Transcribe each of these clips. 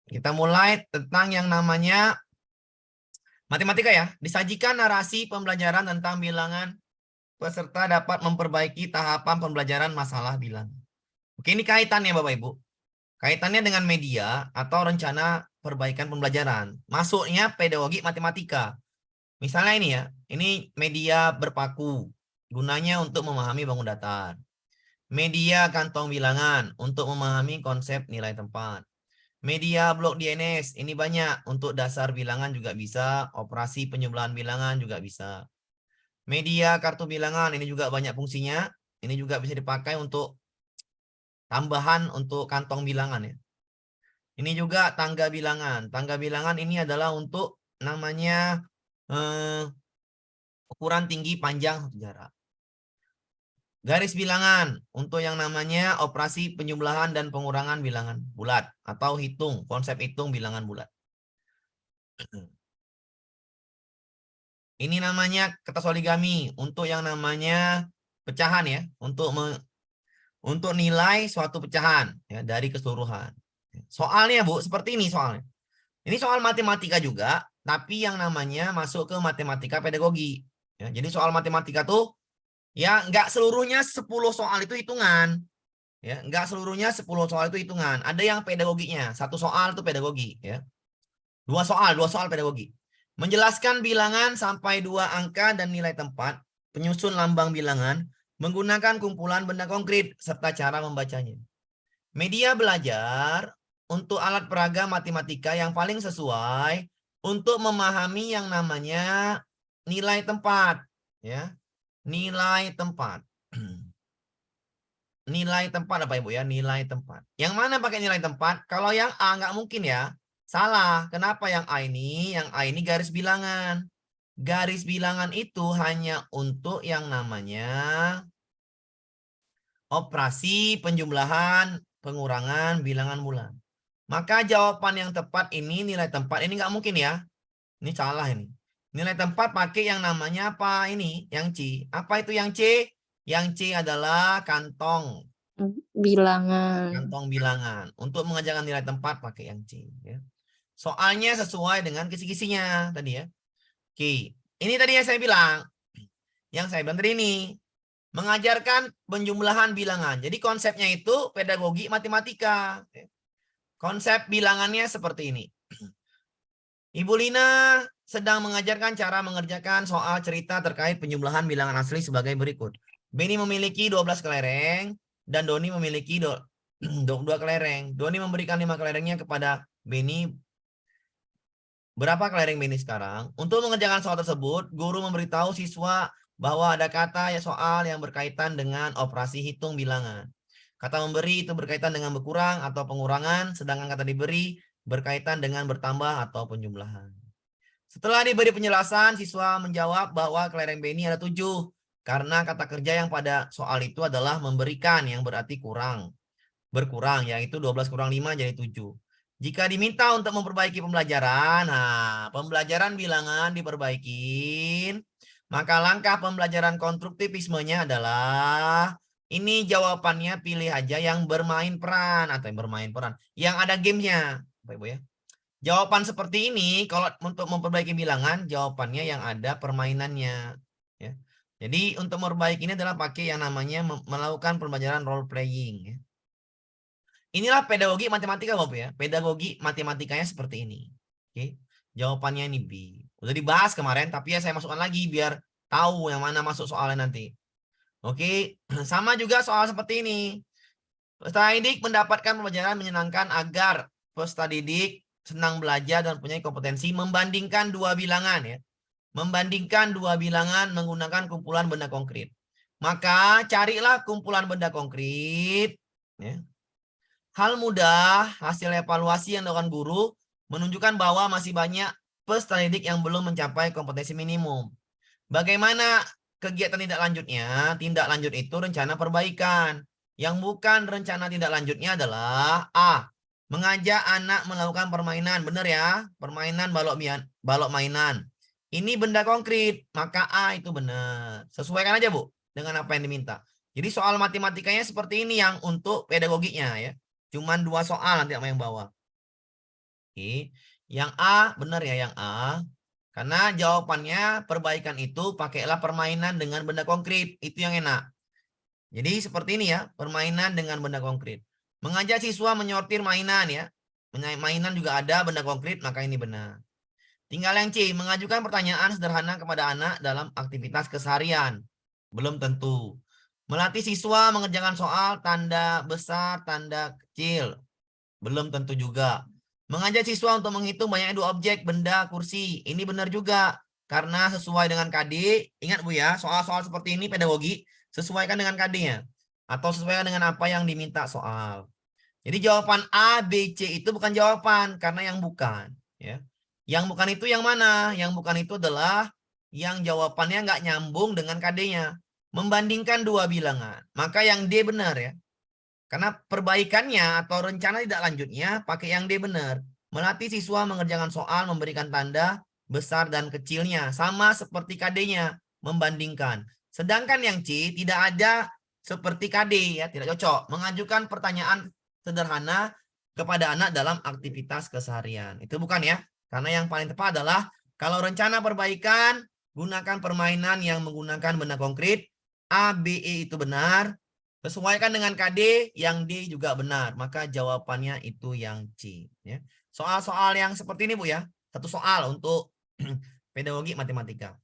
Kita mulai tentang yang namanya matematika ya. Disajikan narasi pembelajaran tentang bilangan. Peserta dapat memperbaiki tahapan pembelajaran masalah bilangan. Oke, ini kaitannya Bapak Ibu. Kaitannya dengan media atau rencana perbaikan pembelajaran. Masuknya pedagogi matematika. Misalnya ini ya, ini media berpaku. Gunanya untuk memahami bangun datar. Media kantong bilangan untuk memahami konsep nilai tempat. Media blok DNS ini banyak untuk dasar bilangan juga bisa, operasi penyebelahan bilangan juga bisa. Media kartu bilangan ini juga banyak fungsinya. Ini juga bisa dipakai untuk tambahan untuk kantong bilangan ya. Ini juga tangga bilangan. Tangga bilangan ini adalah untuk namanya ukuran tinggi panjang jarak. Garis bilangan untuk yang namanya operasi penjumlahan dan pengurangan bilangan bulat atau hitung, konsep hitung bilangan bulat. Ini namanya kertas origami untuk yang namanya pecahan ya, untuk nilai suatu pecahan ya dari keseluruhan. Soalnya Bu, seperti ini soalnya. Ini soal matematika juga, tapi yang namanya masuk ke matematika pedagogi. Ya, jadi soal matematika tuh ya nggak seluruhnya 10 soal itu hitungan. Ya, nggak seluruhnya 10 soal itu hitungan. Ada yang pedagoginya, satu soal itu pedagogi ya. Dua soal pedagogi. Menjelaskan bilangan sampai 2 angka dan nilai tempat, penyusun lambang bilangan, menggunakan kumpulan benda konkret, serta cara membacanya. Media belajar untuk alat peraga matematika yang paling sesuai untuk memahami yang namanya nilai tempat. Ya, nilai tempat. Nilai tempat apa Ibu ya? Nilai tempat. Yang mana pakai nilai tempat? Kalau yang A nggak mungkin ya. Salah. Kenapa yang A ini? Yang A ini garis bilangan. Garis bilangan itu hanya untuk yang namanya operasi penjumlahan, pengurangan bilangan bulan. Maka jawaban yang tepat ini nilai tempat ini nggak mungkin ya. Ini salah ini. Nilai tempat pakai yang namanya apa ini? Yang C. Apa itu yang C? Yang C adalah kantong. Bilangan. Kantong bilangan. Untuk mengajarkan nilai tempat pakai yang C. Ya. Soalnya sesuai dengan kisi-kisinya tadi ya. Oke. Ini tadi yang saya bilang. Yang saya bilang tadi ini. Mengajarkan penjumlahan bilangan. Jadi konsepnya itu pedagogi matematika. Konsep bilangannya seperti ini. Ibu Lina sedang mengajarkan cara mengerjakan soal cerita terkait penjumlahan bilangan asli sebagai berikut. Beni memiliki 12 kelereng dan Doni memiliki 22 kelereng. Doni memberikan 5 kelerengnya kepada Beni. Berapa kelereng Beni sekarang? Untuk mengerjakan soal tersebut, guru memberitahu siswa bahwa ada kata ya soal yang berkaitan dengan operasi hitung bilangan. Kata memberi itu berkaitan dengan berkurang atau pengurangan, sedangkan kata diberi berkaitan dengan bertambah atau penjumlahan. Setelah diberi penjelasan, siswa menjawab bahwa kelereng Beni ada 7. Karena kata kerja yang pada soal itu adalah memberikan, yang berarti kurang. Berkurang, yaitu 12 kurang 5 jadi 7. Jika diminta untuk memperbaiki pembelajaran, nah, pembelajaran bilangan diperbaikin, maka langkah pembelajaran konstruktivismenya adalah, ini jawabannya pilih aja yang bermain peran, atau yang bermain peran, yang ada gamenya. Bapak Ibu ya. Jawaban seperti ini, kalau untuk memperbaiki bilangan, jawabannya yang ada permainannya. Ya. Jadi untuk memperbaiki ini adalah pakai yang namanya melakukan pembelajaran role playing. Ya. Inilah pedagogi matematika Bapak ya. Pedagogi matematikanya seperti ini. Oke. Jawabannya ini B. Udah dibahas kemarin, tapi ya saya masukkan lagi biar tahu yang mana masuk soalnya nanti. Oke. Sama juga soal seperti ini. Peserta didik mendapatkan pembelajaran menyenangkan agar peserta didik senang belajar dan punya kompetensi membandingkan dua bilangan ya. Membandingkan dua bilangan menggunakan kumpulan benda konkret. Maka carilah kumpulan benda konkret ya. Hal mudah, hasil evaluasi yang dilakukan guru menunjukkan bahwa masih banyak peserta didik yang belum mencapai kompetensi minimum. Bagaimana kegiatan tindak lanjutnya? Tindak lanjut itu rencana perbaikan. Yang bukan rencana tindak lanjutnya adalah A. Mengajak anak melakukan permainan. Benar ya? Permainan balok mainan. Ini benda konkret. Maka A itu benar. Sesuaikan aja Bu dengan apa yang diminta. Jadi soal matematikanya seperti ini yang untuk pedagoginya ya. Cuman 2 soal nanti sama yang bawah. Oke. Yang A benar ya, yang A. Karena jawabannya perbaikan itu pakailah permainan dengan benda konkret. Itu yang enak. Jadi seperti ini ya, permainan dengan benda konkret. Mengajak siswa menyortir mainan ya. Mainan juga ada benda konkret, maka ini benar. Tinggal yang C, mengajukan pertanyaan sederhana kepada anak dalam aktivitas keseharian. Belum tentu. Melatih siswa mengerjakan soal tanda besar, tanda kecil. Belum tentu juga. Mengajak siswa untuk menghitung banyaknya dua objek, benda, kursi. Ini benar juga. Karena sesuai dengan KD, ingat Bu ya, soal-soal seperti ini pedagogi, sesuaikan dengan KD-nya. Atau sesuaikan dengan apa yang diminta soal. Jadi jawaban A, B, C itu bukan jawaban, karena yang bukan. Ya. Yang bukan itu yang mana? Yang bukan itu adalah yang jawabannya nggak nyambung dengan KD-nya. Membandingkan dua bilangan. Maka yang D benar ya. Karena perbaikannya atau rencana tidak lanjutnya pakai yang D benar. Melatih siswa mengerjakan soal, memberikan tanda besar dan kecilnya. Sama seperti KD-nya, membandingkan. Sedangkan yang C tidak ada seperti KD, ya, tidak cocok. Mengajukan pertanyaan sederhana kepada anak dalam aktivitas keseharian. Itu bukan ya. Karena yang paling tepat adalah kalau rencana perbaikan, gunakan permainan yang menggunakan benda konkret. A, B, E itu benar. Sesuaikan dengan KD, yang D juga benar. Maka jawabannya itu yang C. Ya. Soal-soal yang seperti ini Bu ya. Satu soal untuk pedagogi matematika.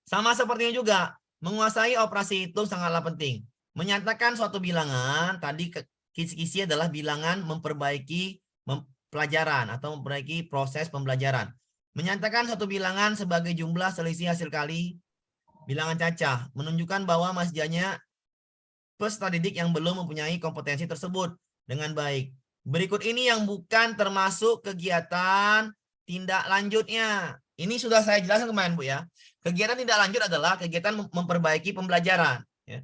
Sama sepertinya juga, menguasai operasi hitung sangatlah penting. Menyatakan suatu bilangan, tadi kisi-kisi adalah bilangan memperbaiki pelajaran atau memperbaiki proses pembelajaran. Menyatakan satu bilangan sebagai jumlah selisih hasil kali bilangan cacah. Menunjukkan bahwa masjidnya peserta didik yang belum mempunyai kompetensi tersebut dengan baik. Berikut ini yang bukan termasuk kegiatan tindak lanjutnya. Ini sudah saya jelaskan kemarin Bu ya. Kegiatan tindak lanjut adalah kegiatan memperbaiki pembelajaran ya,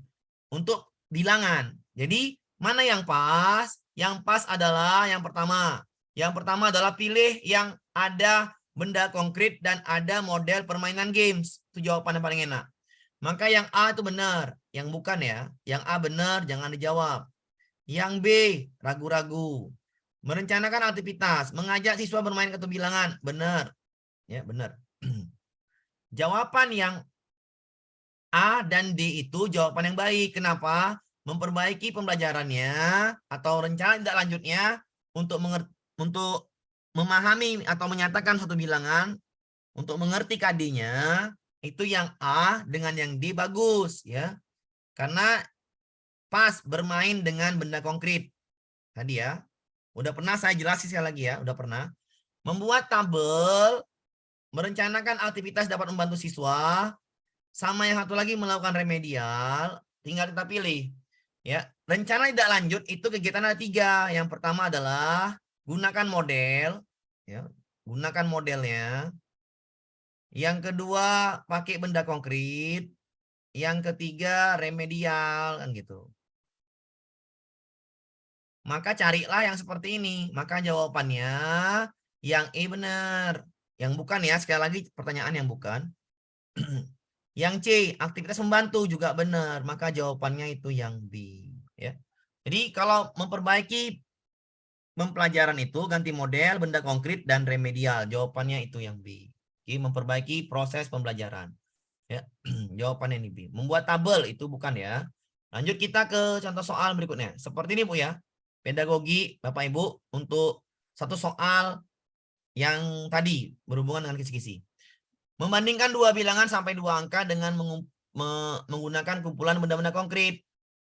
untuk bilangan. Jadi mana yang pas? Yang pas adalah yang pertama. Yang pertama adalah pilih yang ada benda konkret dan ada model permainan games. Itu jawaban yang paling enak. Maka yang A itu benar, yang bukan ya. Yang A benar, jangan dijawab. Yang B, ragu-ragu. Merencanakan aktivitas, mengajak siswa bermain kartu bilangan, benar. Ya, benar. Jawaban yang A dan D itu jawaban yang baik. Kenapa? Memperbaiki pembelajarannya atau rencana tindak lanjutnya untuk memahami atau menyatakan satu bilangan, untuk mengerti KD-nya, itu yang A dengan yang D bagus ya. Karena pas bermain dengan benda konkret. Tadi ya. Udah pernah saya jelasin sekali lagi ya, udah pernah. Membuat tabel, merencanakan aktivitas dapat membantu siswa, sama yang satu lagi melakukan remedial, tinggal kita pilih. Ya, rencana tidak lanjut itu kegiatan ada 3. Yang pertama adalah gunakan model, ya, gunakan modelnya. Yang kedua, pakai benda konkret. Yang ketiga, remedial, kan gitu. Maka carilah yang seperti ini. Maka jawabannya yang E benar. Yang bukan ya, sekali lagi pertanyaan yang bukan. Yang C, aktivitas membantu juga benar. Maka jawabannya itu yang B. Ya. Jadi kalau memperbaiki pembelajaran itu ganti model, benda konkret, dan remedial. Jawabannya itu yang B. Memperbaiki proses pembelajaran. Ya, jawabannya ini B. Membuat tabel itu bukan ya. Lanjut kita ke contoh soal berikutnya. Seperti ini Bu ya. Pedagogi Bapak Ibu untuk satu soal yang tadi berhubungan dengan kisi-kisi. Membandingkan dua bilangan sampai 2 angka dengan menggunakan kumpulan benda-benda konkret.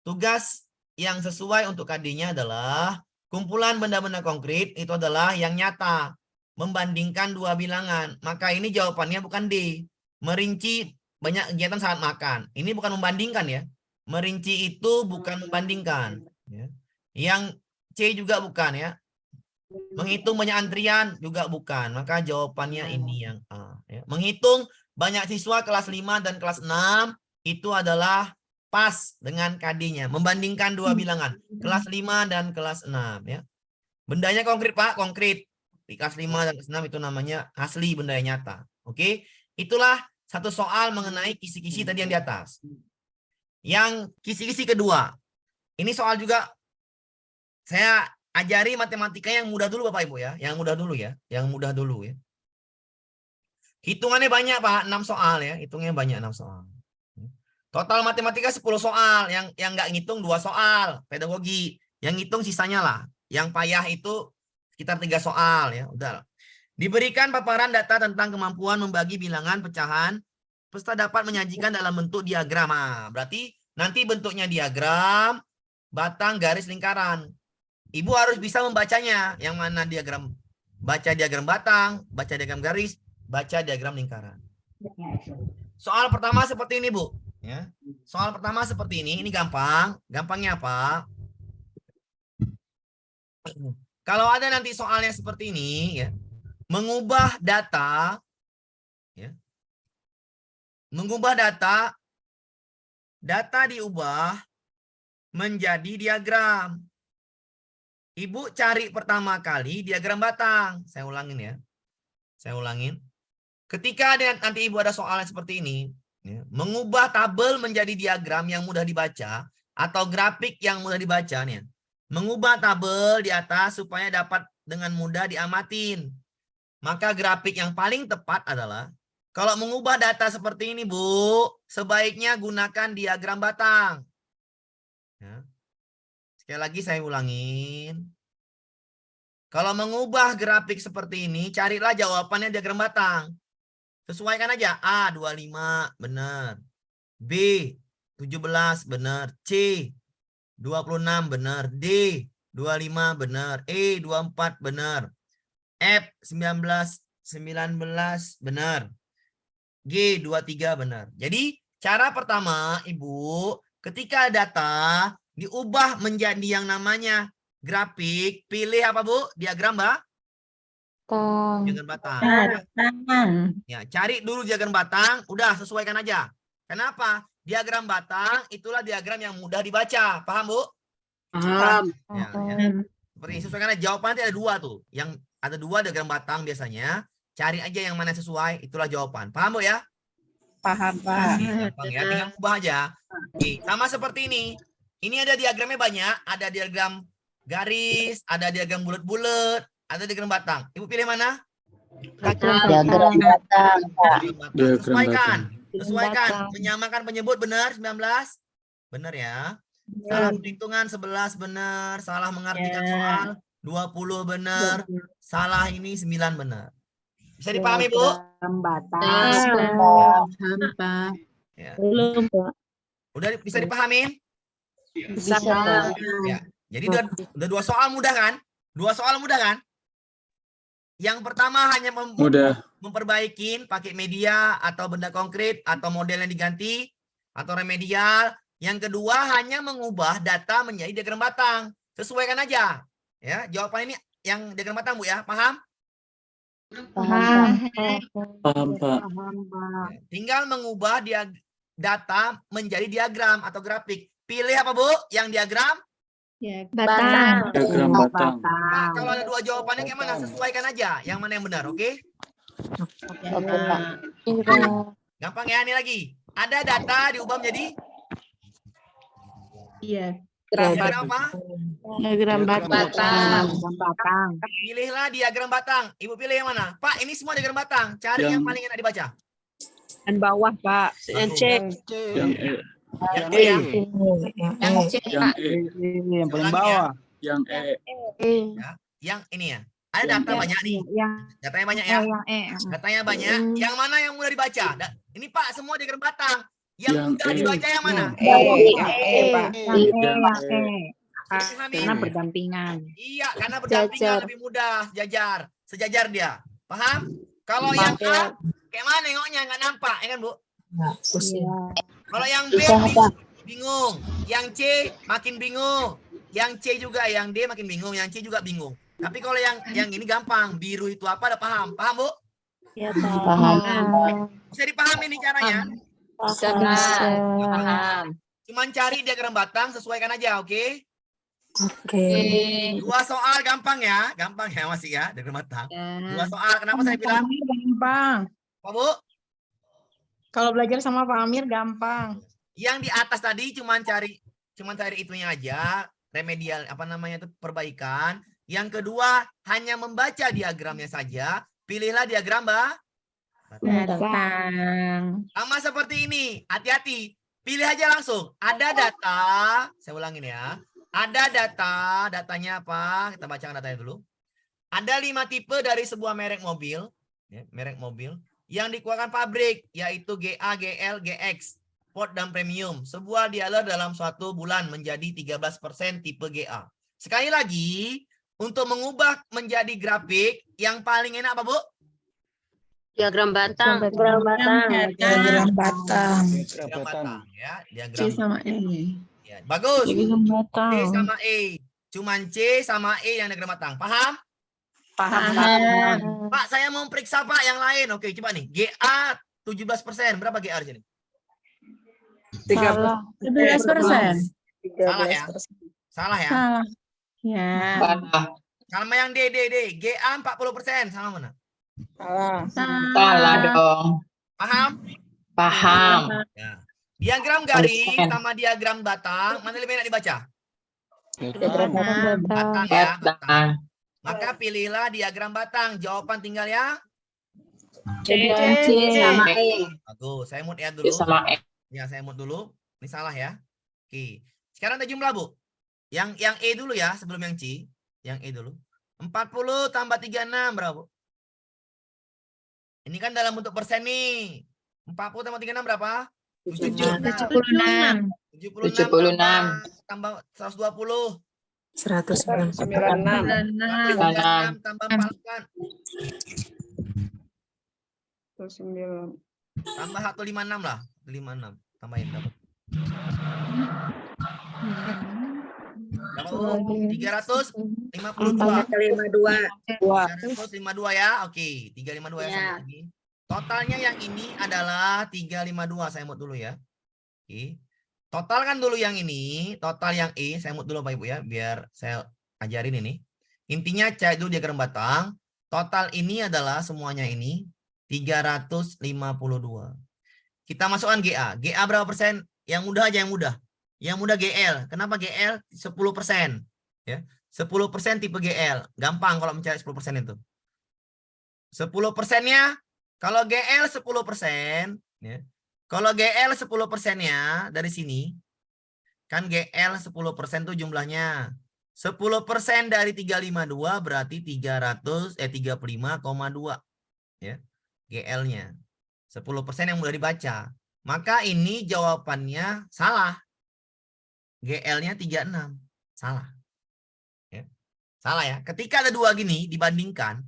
Tugas yang sesuai untuk KD-nya adalah kumpulan benda-benda konkret itu adalah yang nyata. Membandingkan dua bilangan. Maka ini jawabannya bukan D. Merinci banyak kegiatan saat makan. Ini bukan membandingkan ya. Merinci itu bukan membandingkan. Ya. Yang C juga bukan ya. Menghitung banyak antrian juga bukan. Maka jawabannya ini yang A. Ya. Menghitung banyak siswa kelas 5 dan kelas 6 itu adalah pas dengan KD-nya. Membandingkan dua bilangan. Kelas 5 dan kelas 6. Ya. Bendanya konkret Pak, konkret. Di kelas 5 dan kelas 6 itu namanya asli, benda yang nyata. Oke, itulah satu soal mengenai kisi-kisi tadi yang di atas. Yang kisi-kisi kedua. Ini soal juga saya ajari matematika yang mudah dulu Bapak Ibu ya. Yang mudah dulu ya. Yang mudah dulu ya. Hitungannya banyak Pak, 6 soal ya. Hitungnya banyak 6 soal. Total matematika 10 soal. Yang nggak ngitung 2 soal. Pedagogi. Yang ngitung sisanya lah. Yang payah itu sekitar 3 soal ya. Udah. Diberikan paparan data tentang kemampuan membagi bilangan pecahan. Peserta dapat menyajikan dalam bentuk diagram. Nah, berarti nanti bentuknya diagram, batang, garis, lingkaran. Ibu harus bisa membacanya. Yang mana diagram, baca diagram batang, baca diagram garis, baca diagram lingkaran. Soal pertama seperti ini, Bu. Ya. Soal pertama seperti ini gampang. Gampangnya apa? Kalau ada nanti soalnya seperti ini, ya, mengubah data, ya, mengubah data diubah menjadi diagram. Ibu cari pertama kali diagram batang. Saya ulangin ya. Saya ulangin. Ketika nanti Ibu ada soalnya seperti ini, ya, mengubah tabel menjadi diagram yang mudah dibaca atau grafik yang mudah dibaca nih. Mengubah tabel di atas supaya dapat dengan mudah diamatin. Maka grafik yang paling tepat adalah kalau mengubah data seperti ini, Bu, sebaiknya gunakan diagram batang. Ya. Sekali lagi saya ulangin. Kalau mengubah grafik seperti ini, carilah jawabannya diagram batang. Sesuaikan aja. A, 25, benar. B, 17, benar. C, 26, benar. D, 25, benar. E, 24, benar. F, 19, benar. G, 23, benar. Jadi, cara pertama, Ibu, ketika data diubah menjadi yang namanya grafik, pilih apa, Bu? Diagram, Mbak? Batang. Diagram batang. Batang. Ya, cari dulu diagram batang, udah sesuaikan aja. Kenapa? Diagram batang itulah diagram yang mudah dibaca. Paham, Bu? Paham. Ya, ya. Seperti ini, sesuaikan aja. Jawaban nanti ada 2 tuh. Yang ada 2 diagram batang biasanya. Cari aja yang mana sesuai, itulah jawaban. Paham, Bu ya? Paham, Pak. Gampang ya, tinggal ubah aja. Oke, sama seperti ini. Ini ada diagramnya banyak, ada diagram garis, ada diagram bulat-bulat, ada diagram batang. Ibu pilih mana? Diagram batang. Diagram batang. Sesuaikan. Sesuaikan. Batang. Menyamakan penyebut benar 19. Benar ya. Salah perhitungan 11 benar, salah mengartikan Ya. soal 20 benar, salah ini 9 benar. Bisa dipahami, Bu? Batang. Paham, Pak. Ya. Belum, Pak. Udah bisa dipahami? Bisa, Pak. Ya. Jadi udah 2 soal mudah kan? 2 soal mudah kan? Yang pertama hanya memperbaikin pakai media atau benda konkret atau model yang diganti atau remedial. Yang kedua hanya mengubah data menjadi diagram batang. Sesuaikan aja. Ya, jawaban ini yang diagram batang, Bu ya. Paham? Paham, Paham, Pak. Ya, tinggal mengubah data menjadi diagram atau grafik. Pilih apa, Bu? Yang diagram? Batang. Diagram batang. Nah, kalau ada 2 jawabannya kayak mana? Sesuaikan aja. Yang mana yang benar, oke? Oke, Pak. Iya. Gampang ya, ini lagi. Ada data diubah menjadi diagram apa? Diagram batang. Batang. Pilihlah diagram batang. Ibu pilih yang mana? Pak, ini semua diagram batang. Cari yang paling enak dibaca. Dan bawah, Pak. Bagus. Yang E. Yang E ya. Yang C, Yang E. Yang paling Ulangi ya. bawah. Yang E. Yang ini ya. Ada Yang data banyak nih. Datanya banyak ya. Datanya banyak. Yang mana yang mudah dibaca? Ini Pak, semua diagram batang. Yang Yang mudah E. dibaca yang mana? Pak. Pahami? Karena berdampingan. Iya, karena berdampingan Sejajar. lebih mudah. Sejajar dia. Paham? Kalau yang A, kayak mana nengoknya? Nggak nampak, ya kan, Bu? Kalau yang B, bingung. Yang C, makin bingung. Yang C juga, yang D makin bingung. Yang C juga bingung. Tapi kalau yang ini gampang. Biru itu apa? Udah paham? Paham, Bu? Ya, paham. Bisa dipahami nih caranya? Bisa. Cuman cari diagram batang, sesuaikan aja, oke? Oke. 2 soal gampang ya. Gampang ya masih ya, diagram batang. 2 soal. Kenapa saya bilang? Gampang. Apa, Bu? Kalau belajar sama Pak Amir gampang. Yang di atas tadi cuman cari itunya aja. remedial apa namanya itu perbaikan. Yang kedua, hanya membaca diagramnya saja. Pilihlah diagram Datang. sama seperti ini. Hati-hati. Pilih aja langsung. Ada data, saya ulangin ya. Ada data, datanya apa? Kita bacakan datanya dulu. Ada 5 tipe dari sebuah merek mobil, ya, merek mobil yang dikeluarkan pabrik, yaitu GA, GL, GX, Sport dan Premium. Sebuah dialer dalam suatu bulan menjadi 13% tipe GA. Sekali lagi, untuk mengubah menjadi grafik, yang paling enak apa, Bu? Diagram batang. Diagram batang. Diagram batang. Diagram batang, ya. C Diagram. sama E. Ya, bagus. Diagram C batang. sama E. Cuman C sama E yang diagram batang. Paham? Paham. Pak, saya mau periksa Pak yang lain. Oke, coba nih. GA 17%. Berapa GA di sini? 11%. Salah ya? Salah ya? Salah. Ya. Sama yang D. GA 40%. Sama mana? Salah dong. Paham? Paham. Ya. Diagram garis sama diagram batang, mana lebih enak dibaca? Batang ya, batang. Maka pilihlah diagram batang. Jawaban tinggal ya. C sama E. Bagus, saya mute ya dulu. Sama E. Ya, saya mute dulu. Ini salah ya. Oke. Sekarang ada jumlah, Bu. Yang E dulu ya, sebelum yang C. Yang E dulu. 40 tambah 36 berapa, Bu? Ini kan dalam bentuk persen nih. 40 tambah 36 berapa? 76. 76 tambah 120. 196. 196 tambah 48. Tambah 156 lah. 56. Tambahin dapat. Berapa, Bu? 352. 352 ya. Oke, 352 ya. Sama lagi. Totalnya yang ini adalah 352. Saya mut dulu ya. Oke. Total kan dulu yang ini. Total yang E. Saya mut dulu Pak Ibu ya. Biar saya ajarin ini. Intinya cari dulu diagram batang. Total ini adalah semuanya ini 352. Kita masukkan GA. GA berapa persen? Yang mudah aja yang mudah. Yang mudah GL. Kenapa GL? 10%. Ya. 10% tipe GL. Gampang kalau mencari 10% itu. 10%-nya kalau GL 10%, ya. Kalau GL 10%-nya dari sini, kan GL 10% tuh jumlahnya. 10% dari 352 berarti 35,2. Ya. GL-nya. 10% yang mudah dibaca. Maka ini jawabannya salah. GL-nya 36. Salah. Ya. Salah ya. Ketika ada dua gini dibandingkan,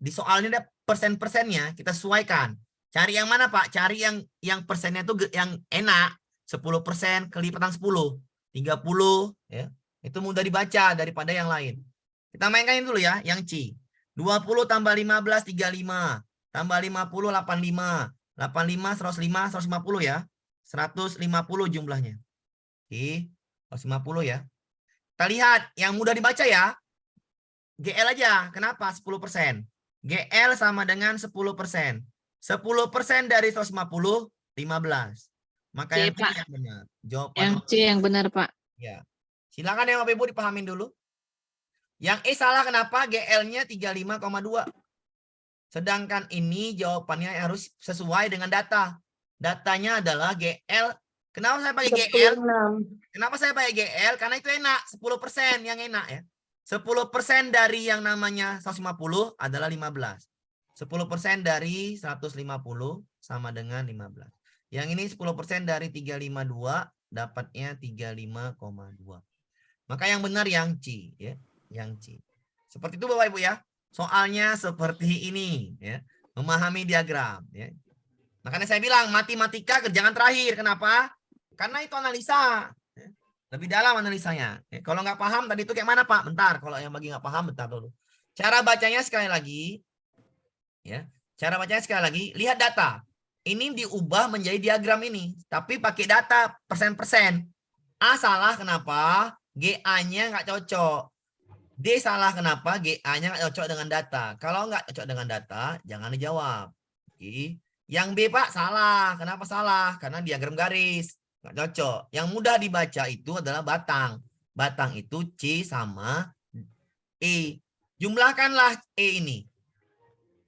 di soalnya ada persen-persennya kita sesuaikan. Cari yang mana Pak? Cari yang persennya itu yang enak. 10% kelipatan 10. 30 ya. Itu mudah dibaca daripada yang lain. Kita mainkan dulu ya yang C. 20 tambah 15 35. Tambah 50 85. 85 105 150 ya. 150 jumlahnya. Oke, 150 ya. Kita lihat yang mudah dibaca ya. GL aja. Kenapa? 10%. GL sama dengan 10%. 10% dari 150, 15. Maka C, yang C Pak. yang benar. Jawaban Yang C yang benar, Pak. ya. Silakan ya Bapak Ibu dipahamin dulu. Yang E salah kenapa? GL-nya 35,2. Sedangkan ini jawabannya harus sesuai dengan data. Datanya adalah GL. Kenapa saya pakai GL? Kenapa saya pakai GL? Karena itu enak. 10% yang enak ya. 10% dari yang namanya 150 adalah 15. 10% dari 150 sama dengan 15. Yang ini 10% dari 352 dapatnya 35,2. Maka yang benar yang C ya, yang C. Seperti itu Bapak Ibu ya. Soalnya seperti ini ya. Memahami diagram ya. Makanya saya bilang matematika kerjaan terakhir. Kenapa? Karena itu analisa. Lebih dalam analisanya. Kalau nggak paham tadi itu kayak mana Pak? Bentar. Kalau yang bagi nggak paham, bentar dulu. Cara bacanya sekali lagi. Ya. Cara bacanya sekali lagi. Lihat data. Ini diubah menjadi diagram ini. Tapi pakai data persen-persen. A salah kenapa? GA-nya nggak cocok. D salah kenapa? GA-nya nggak cocok dengan data. Kalau nggak cocok dengan data, jangan dijawab. Oke. Yang B Pak salah. Kenapa salah? Karena diagram garis. Nggak cocok. Yang mudah dibaca itu adalah batang. batang itu C sama E. Jumlahkanlah E ini.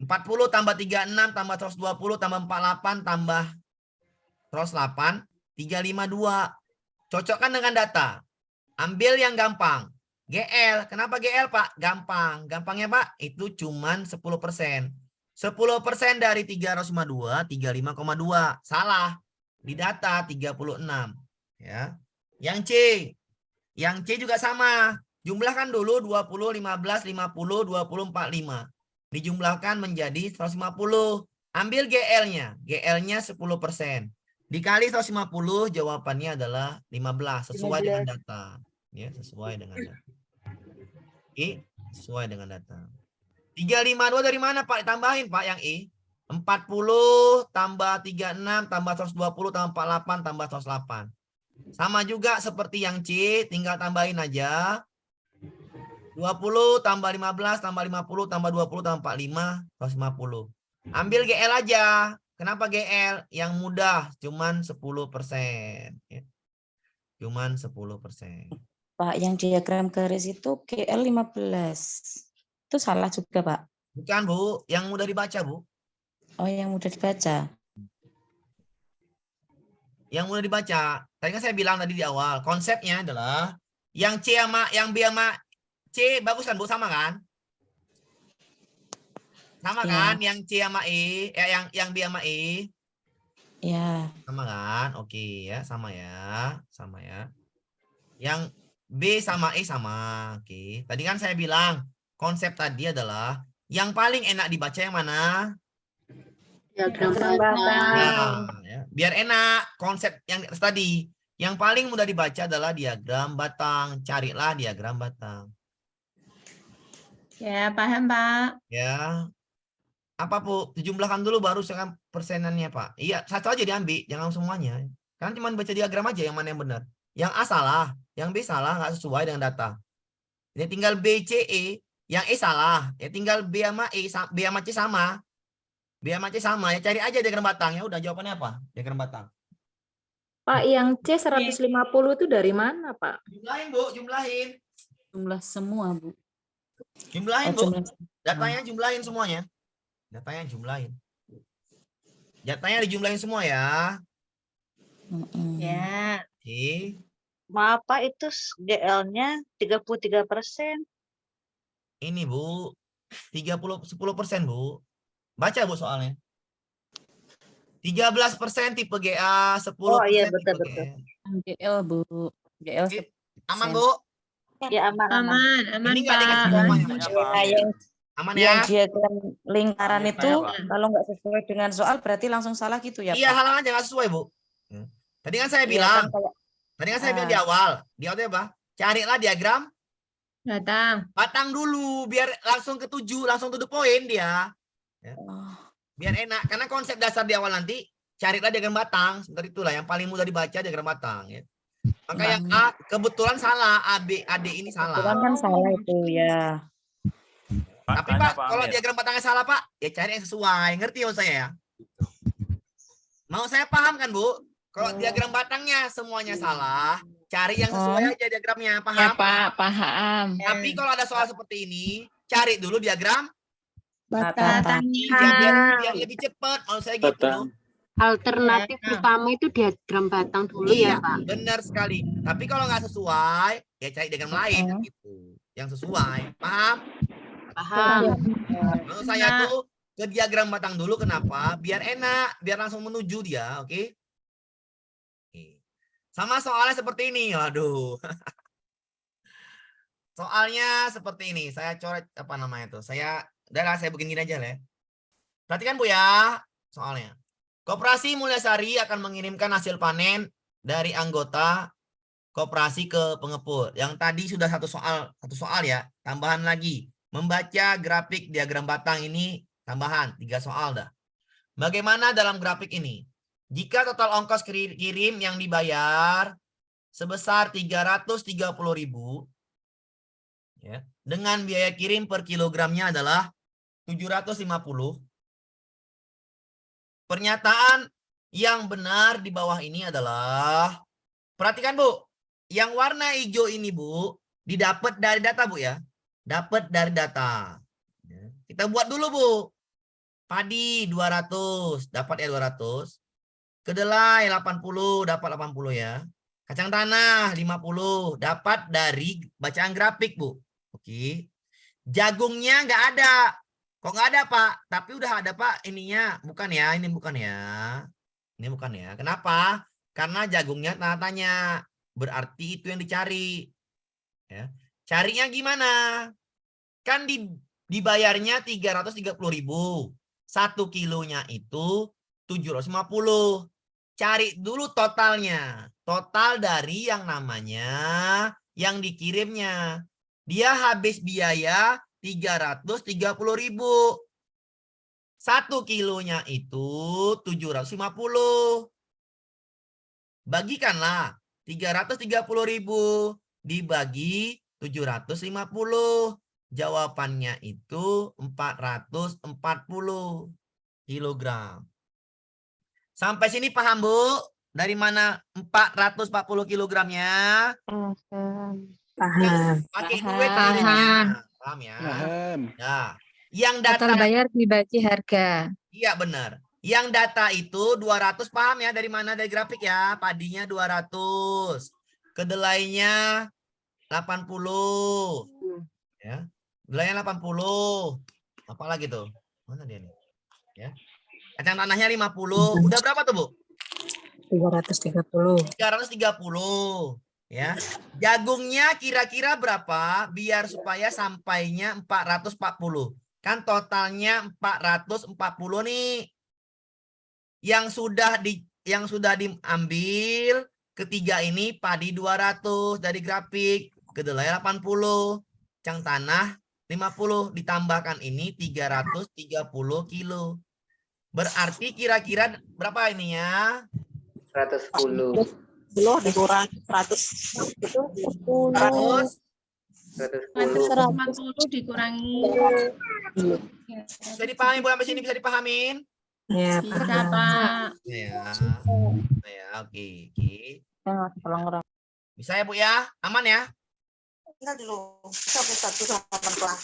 40 tambah 36 tambah 120 tambah 48 tambah 108, 352. Cocokkan dengan data. Ambil yang gampang. GL. Kenapa GL, Pak? Gampang. Gampangnya, Pak, itu cuman 10%. 10% dari 352, 35,2. Salah. Di data 36. Ya. Yang C. Yang C juga sama. Jumlahkan dulu 20, 15, 50, 20, 45. Dijumlahkan menjadi 150. Ambil GL-nya. GL-nya 10%. Dikali 150, jawabannya adalah 15. Sesuai dengan data. Ya, sesuai dengan data. Oke, sesuai dengan data. 352 dari mana, Pak? Tambahin, Pak, yang E. 40 tambah 36 tambah 120 tambah 48 tambah 108. Sama juga seperti yang C, tinggal tambahin aja. 20 tambah 15 tambah 50 tambah 20 tambah 45, 150. Ambil GL aja. Kenapa GL? Yang mudah, cuman 10%. Ya. Cuman 10%. Pak, yang diagram garis itu GL 15. Itu salah juga, Pak. Bukan, Bu. Yang mudah dibaca, Bu. Oh, yang mudah dibaca. Yang mudah dibaca. Tadi kan saya bilang tadi di awal, konsepnya adalah yang C sama yang B sama C bagus kan, Bu? Sama kan? Sama Iya. kan? Yang C sama E, yang B sama E. Ya. Sama kan? Oke ya, sama ya. Sama ya. Yang B sama E sama. Oke. Tadi kan saya bilang konsep tadi adalah yang paling enak dibaca yang mana? Diagram batang. Nah, ya. Biar enak konsep yang tadi. Yang paling mudah dibaca adalah diagram batang. Carilah diagram batang. Ya, paham, Pak. Ya. Apa, Bu? Dijumlahkan dulu baru sekarang persenannya, Pak. Iya, satu aja diambil, jangan semuanya. Kan cuma baca diagram aja yang mana yang benar. Yang A salah, yang B salah, nggak sesuai dengan data. Jadi tinggal B, C, E. Yang E salah. Ya tinggal B sama E, B sama C sama. B sama C sama. Ya cari aja diagram batang. Ya udah, jawabannya apa? Diagram batang. Pak, yang C 150 itu dari mana, Pak? Jumlahin, Bu. Jumlahin. Jumlah semua, Bu. Jumlahin, Oh, Bu. jumlah. Datanya jumlahin semuanya. Datanya jumlahin. Datanya dijumlahin semua ya. Ya. Oke. Maaf Pak, itu GL-nya 33%. Ini, Bu. 10%, Bu. Baca, Bu, soalnya. 13% tipe GA, 10% Oh iya, tipe betul-betul. GL. GL, Bu. GL Oke. Aman, Bu? Ya aman. Aman, Ini nggak Pak. dikasih namanya, Pak. Nah, Aman yang ya? diagram lingkaran Paham, itu Pak. kalau nggak sesuai dengan soal berarti langsung salah gitu ya, Iya, Pak? halang aja nggak sesuai, Bu. Tadi kan saya Iya, bilang. kan kayak Tadi kan saya bilang di awal. Di awal itu apa? Carilah diagram Batang. batang dulu. Biar langsung ke 7. Langsung to the point dia. Ya. oh, Biar enak. Karena konsep dasar di awal nanti. Carilah diagram batang. Seperti itulah. Yang paling mudah dibaca diagram batang. Ya. Maka yang A kebetulan salah. AD ini salah. kebetulan kan salah itu ya. Tapi Pak, kalau diagram batangnya salah Pak, ya cari yang sesuai. Ngerti maksud saya ya? Mau saya paham kan, Bu? Kalau diagram batangnya semuanya salah, cari yang sesuai aja diagramnya. Ya, Paham? Pak, paham. Tapi kalau ada soal seperti ini, cari dulu diagram Batang. biar lebih cepat. Mau saya gitu. Batang. Alternatif utama itu diagram batang dulu Iya, ya, Pak. benar sekali. Tapi kalau nggak sesuai, ya cari diagram lain gitu. Yang sesuai. Paham? Paham. Maksud saya tuh ke diagram batang dulu. Kenapa? Biar enak, biar langsung menuju dia, oke? Sama soalnya seperti ini. Waduh. Soalnya seperti ini. Saya coret apa namanya tuh? Saya bikin gini aja lah. Perhatikan, Bu ya, soalnya. Koperasi Mulyasari akan mengirimkan hasil panen dari anggota koperasi ke pengepul. Yang tadi sudah satu soal ya. Tambahan lagi. Membaca grafik diagram batang ini tambahan 3 soal dah. Bagaimana dalam grafik ini? Jika total ongkos kirim yang dibayar sebesar 330.000 ya, dengan biaya kirim per kilogramnya adalah 750. Pernyataan yang benar di bawah ini adalah, perhatikan Bu, yang warna hijau ini, Bu, didapat dari data, Bu ya. Dapat dari data. Ya. Kita buat dulu, Bu. Padi 200, dapat ya 200. Kedelai 80, dapat 80 ya. Kacang tanah 50, dapat dari bacaan grafik, Bu. Oke. Jagungnya nggak ada. Kok nggak ada, Pak? Tapi udah ada, Pak, ininya. Bukan ya, ini bukan ya. Ini bukan ya. Kenapa? Karena jagungnya tanda tanya. Berarti itu yang dicari. Ya. Carinya gimana? Kan dibayarnya 330.000. 1 kilonya itu 750. Cari dulu totalnya. Total dari yang namanya yang dikirimnya. Dia habis biaya 330.000. 1 kilonya itu 750. Bagikanlah 330.000 dibagi 750. Jawabannya itu 440 kilogram. Sampai sini paham, Bu? Dari mana 440 kilogramnya? Paham. Pakai Paham. duit kirimnya. Paham ya? Paham. Ya. Yang data Total bayar dibagi harga. iya benar. Yang data itu 200, paham ya dari mana? Dari grafik ya. Padinya 200. Kedelainya 80. Ya. Kedelainya 80. Apa lagi tuh? Mana dia nih? Ya. Kacang tanahnya 50. Udah berapa tuh, Bu? 330. 330. Ya. Jagungnya kira-kira berapa biar supaya sampainya 440. Kan totalnya 440 nih. Yang sudah diambil ketiga ini padi 200 dari grafik, kedelai 80, kacang tanah 50, ditambahkan ini 330 kilo. Berarti kira-kira berapa ini ya? 110. Belum dikurangi 100. 100. 150 dikurangi. Bisa dipahami, Bu, sampai sini bisa dipahamin? Ya, Bisa, paham. Pak. Ya. Ya, oke. Tolong Bisa ya, Bu ya? Aman ya? Tinggal dulu. Satu sama pelan.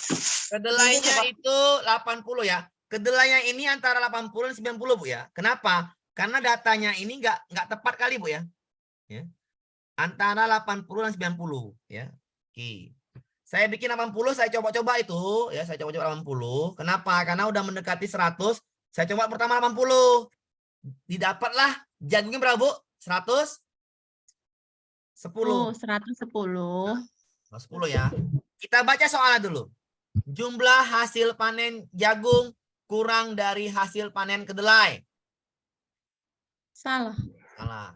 Kedelainya itu 80 ya. Kedelainya ini antara 80 dan 90, Bu ya. Kenapa? Karena datanya ini nggak tepat kali, Bu ya. Ya. Antara 80 dan 90 ya. Oke. Saya bikin 80, saya coba-coba itu ya, saya coba-coba 80. Kenapa? Karena udah mendekati 100. Saya coba pertama 80. Didapatlah jagungnya berapa, Bu? 110. 110. 10 ya. Kita baca soalnya dulu. Jumlah hasil panen jagung kurang dari hasil panen kedelai. Salah. Salah.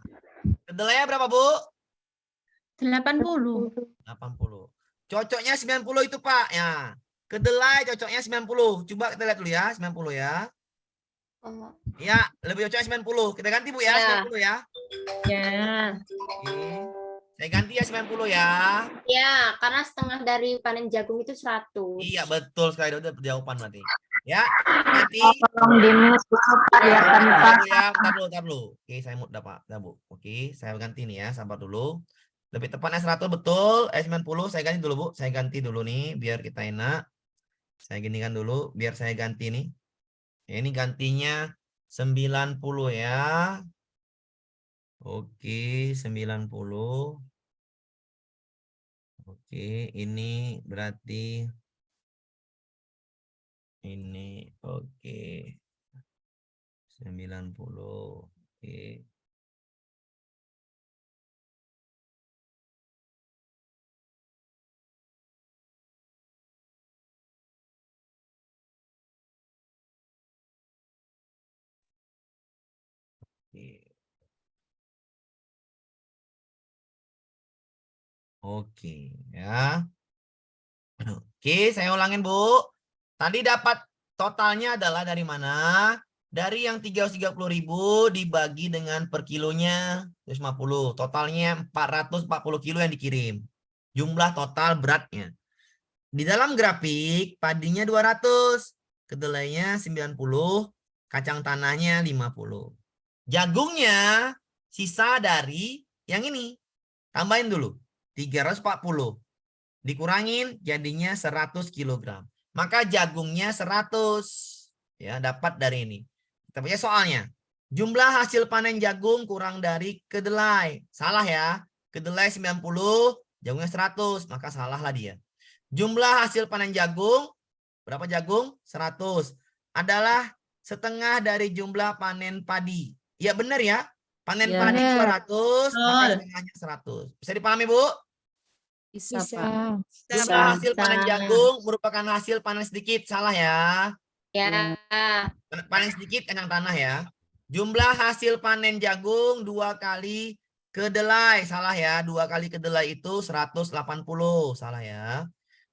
Kedelainya berapa, Bu? 80. 80. Cocoknya 90 itu, Pak. Ya. Kedelai cocoknya 90. Coba kita lihat dulu ya, 90 ya. Ya, lebih cocoknya 90. Kita ganti, Bu ya, 90 ya. Ya. Oke. Saya ganti ya 90 ya. Ya, karena setengah dari panen jagung itu 100. Iya, betul sekali. Udah jawaban berarti. Ya, nanti Tolong di-mute kelihatan Pak. ya, bentar dulu. Oke, saya mute Pak. Bu. Oke, saya ganti nih ya, sabar dulu. Lebih tepatnya 100 betul, 90 saya ganti dulu, Bu. Saya ganti dulu nih biar kita enak. Saya ginikan dulu biar saya ganti nih. Ya, ini gantinya 90 ya. Oke, 90. Oke, ini berarti ini oke. 90. Oke. Oke, ya. Oke, saya ulangin, Bu. Tadi dapat totalnya adalah dari mana? Dari yang 330.000 dibagi dengan per kilonya 150. Totalnya 440 kilo yang dikirim. Jumlah total beratnya. Di dalam grafik padinya 200, kedelainya 90, kacang tanahnya 50. Jagungnya sisa dari yang ini. Tambahin dulu. 340. Dikurangin jadinya 100 kg. Maka jagungnya 100. Ya, dapat dari ini. Kita baca soalnya. Jumlah hasil panen jagung kurang dari kedelai. Salah ya. Kedelai 90, jagungnya 100. Maka salahlah dia. Jumlah hasil panen jagung, berapa jagung? 100. Adalah setengah dari jumlah panen padi. Ya benar ya. Panen Ya. padi 200, maka Betul. setengahnya 100. Bisa dipahami, Bu? Bisa, Bisa. Pak. Jumlah hasil panen Bisa. jagung merupakan hasil panen sedikit. Salah ya. Ya. Panen sedikit kandang tanah ya. Jumlah hasil panen jagung 2 kali kedelai. Salah ya. 2 kali kedelai itu 180. Salah ya.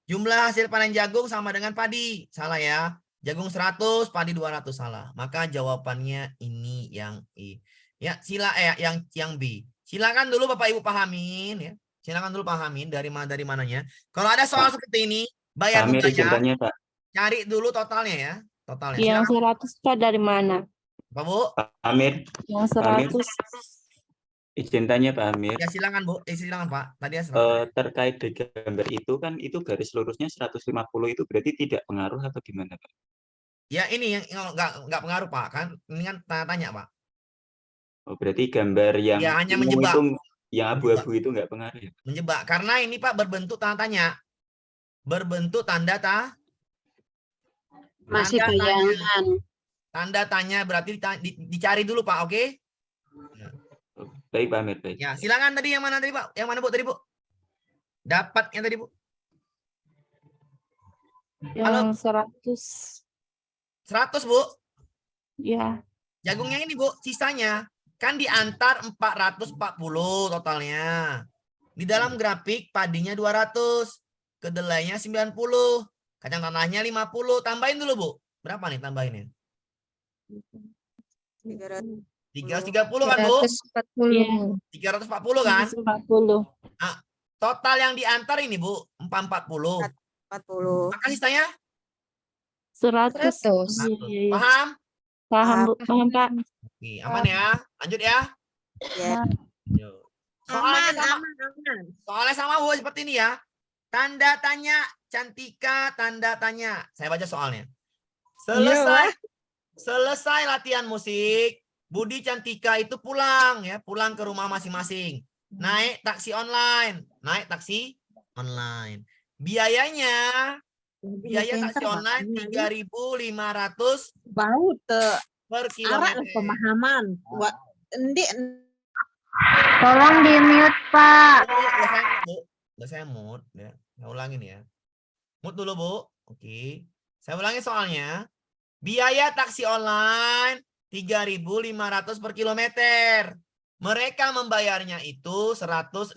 Jumlah hasil panen jagung sama dengan padi. Salah ya. Jagung 100, padi 200. Salah. Maka jawabannya ini yang I. Ya, yang B. Silakan dulu Bapak Ibu pahamin ya. Silakan dulu pahamin dari mananya. Kalau ada soal seperti ini, bayar Pak Amir dulu aja. izin Pak. Cari dulu totalnya ya. Totalnya. Yang Silakan 100 Pak dari mana? Pak Bu. Pak Amir, Yang Pak Amir. 100. Izin tanya Pak Amir. Ya silakan Bu. Silakan Pak. Tadi ya Terkait dengan gambar itu kan itu garis lurusnya 150 itu berarti tidak pengaruh atau gimana Pak? Ya ini yang nggak pengaruh Pak kan. Ini kan tanya Pak. Oh, berarti gambar yang Ya, hanya ungu menjebak. itu yang abu-abu itu nggak pengaruh ya? Menjebak karena ini Pak berbentuk tanda tanya. Berbentuk tanda Masih tanda tanya. bayangan. Tanda tanya berarti dicari dulu Pak, oke? Oh, baik Pak Amir, baik. Ya, silakan tadi yang mana tadi Pak? Yang mana Bu tadi Bu? Dapatnya tadi Bu? Halo? Yang 100. 100 Bu. Ya. Jagungnya ini Bu, sisanya kan diantar 440 totalnya. Di dalam grafik padinya 200, kedelainya 90, kacang tanahnya 50. Tambahin dulu Bu. Berapa nih tambahinnya? 330 kan Bu? 340. 340 kan? 140. Total yang diantar ini Bu, 440. 40. Maka sisanya 100. 100. Iya. paham? Paham, Bu. Paham, Pak. Oke, aman ya. Lanjut ya. Ya. Yuk. Soalnya sama Bu seperti ini ya. Tanda tanya Cantika, tanda tanya. Saya baca soalnya. Selesai latihan musik, Budi Cantika itu pulang ya, pulang ke rumah masing-masing. Naik taksi online. Biaya taksi online 3.500 per kilometer. Pemahaman. Tolong di-mute, Pak. Udah saya mute ya. Saya ulangin ya. Mute dulu, Bu. Oke. Saya ulangi soalnya. Biaya taksi online 3.500 per kilometer. Mereka membayarnya itu 115.500.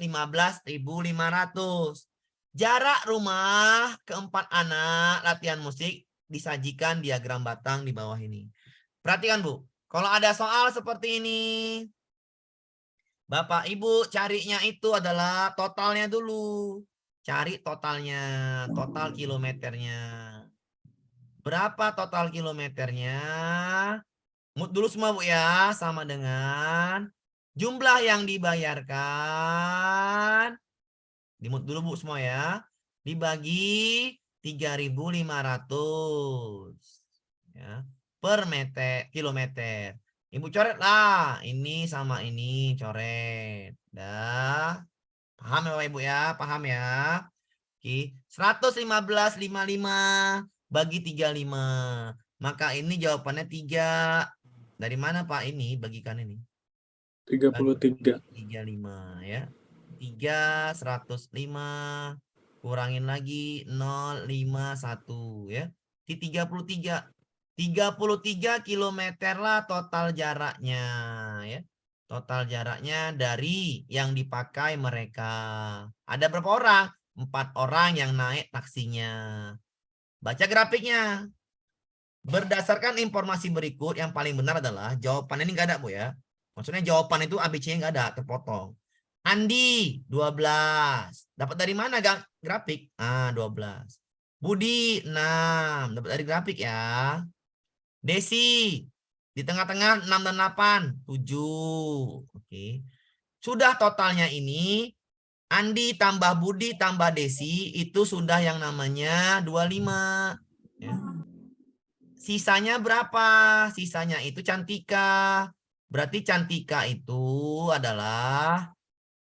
Jarak rumah keempat anak latihan musik disajikan diagram batang di bawah ini. Perhatikan Bu, kalau ada soal seperti ini, Bapak Ibu carinya itu adalah totalnya dulu. Cari totalnya, total kilometernya. Berapa total kilometernya? Mut dulu semua Bu ya, sama dengan jumlah yang dibayarkan. Dimut dulu Bu semua ya. Dibagi 3.500 ya, per kilometer. Ibu coret lah. Ini sama ini coret. Dah. Paham ya Bapak Ibu ya? Paham ya? Oke. 115,55 bagi 35. Maka ini jawabannya 3. Dari mana Pak ini bagikan ini? 33. 35 ya. 3, 105, kurangin lagi 051 ya. Di 33. 33 kilometer lah total jaraknya ya. Total jaraknya dari yang dipakai mereka. Ada berapa orang? 4 orang yang naik taksinya. Baca grafiknya. Berdasarkan informasi berikut yang paling benar adalah jawaban ini enggak ada Bu ya. Maksudnya jawaban itu ABC-nya enggak ada, terpotong. Andi 12. Dapat dari mana grafik? 12. Budi 6. Dapat dari grafik ya. Desi di tengah-tengah 6 dan 8. 7. Oke. Sudah totalnya ini Andi tambah Budi tambah Desi itu sudah yang namanya 25. Ya. Sisanya berapa? Sisanya itu Cantika. Berarti Cantika itu adalah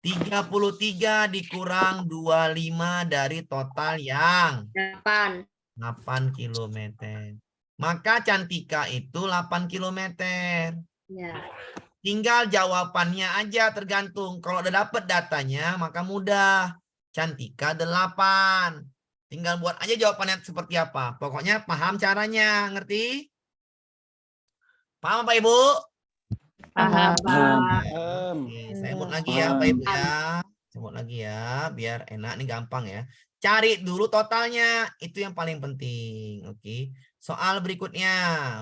33 dikurang 25 dari total yang 8. 8 kilometer. Maka Cantika itu 8 kilometer. Ya. Tinggal jawabannya aja tergantung. Kalau udah dapet datanya, maka mudah. Cantika 8. Tinggal buat aja jawabannya seperti apa. Pokoknya paham caranya. Ngerti? Paham Pak Ibu? Paham, Pak. Oke, saya sebut lagi ya Pak Ibu ya. Sebut lagi ya, biar enak. Ini gampang ya. Cari dulu totalnya. Itu yang paling penting. Oke. Soal berikutnya.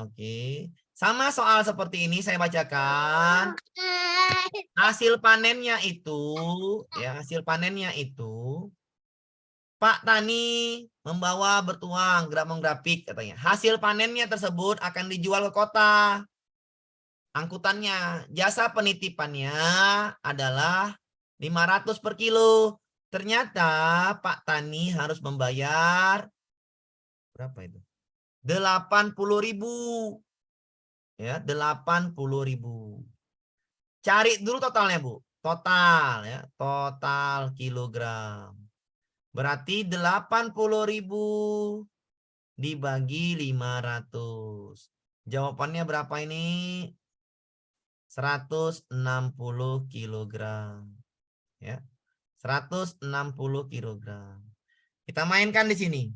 Oke. Sama soal seperti ini saya bacakan. Hasil panennya itu, ya hasil panennya itu, Pak Tani membawa bertuang grafik katanya. Hasil panennya tersebut akan dijual ke kota. Angkutannya, jasa penitipannya adalah 500 per kilo. Ternyata Pak Tani harus membayar berapa itu? 80.000. Ya, 80.000. Cari dulu totalnya, Bu. Total ya, total kilogram. Berarti 80.000 dibagi 500. Jawabannya berapa ini? 160 kilogram. Ya. 160 kilogram. Kita mainkan di sini.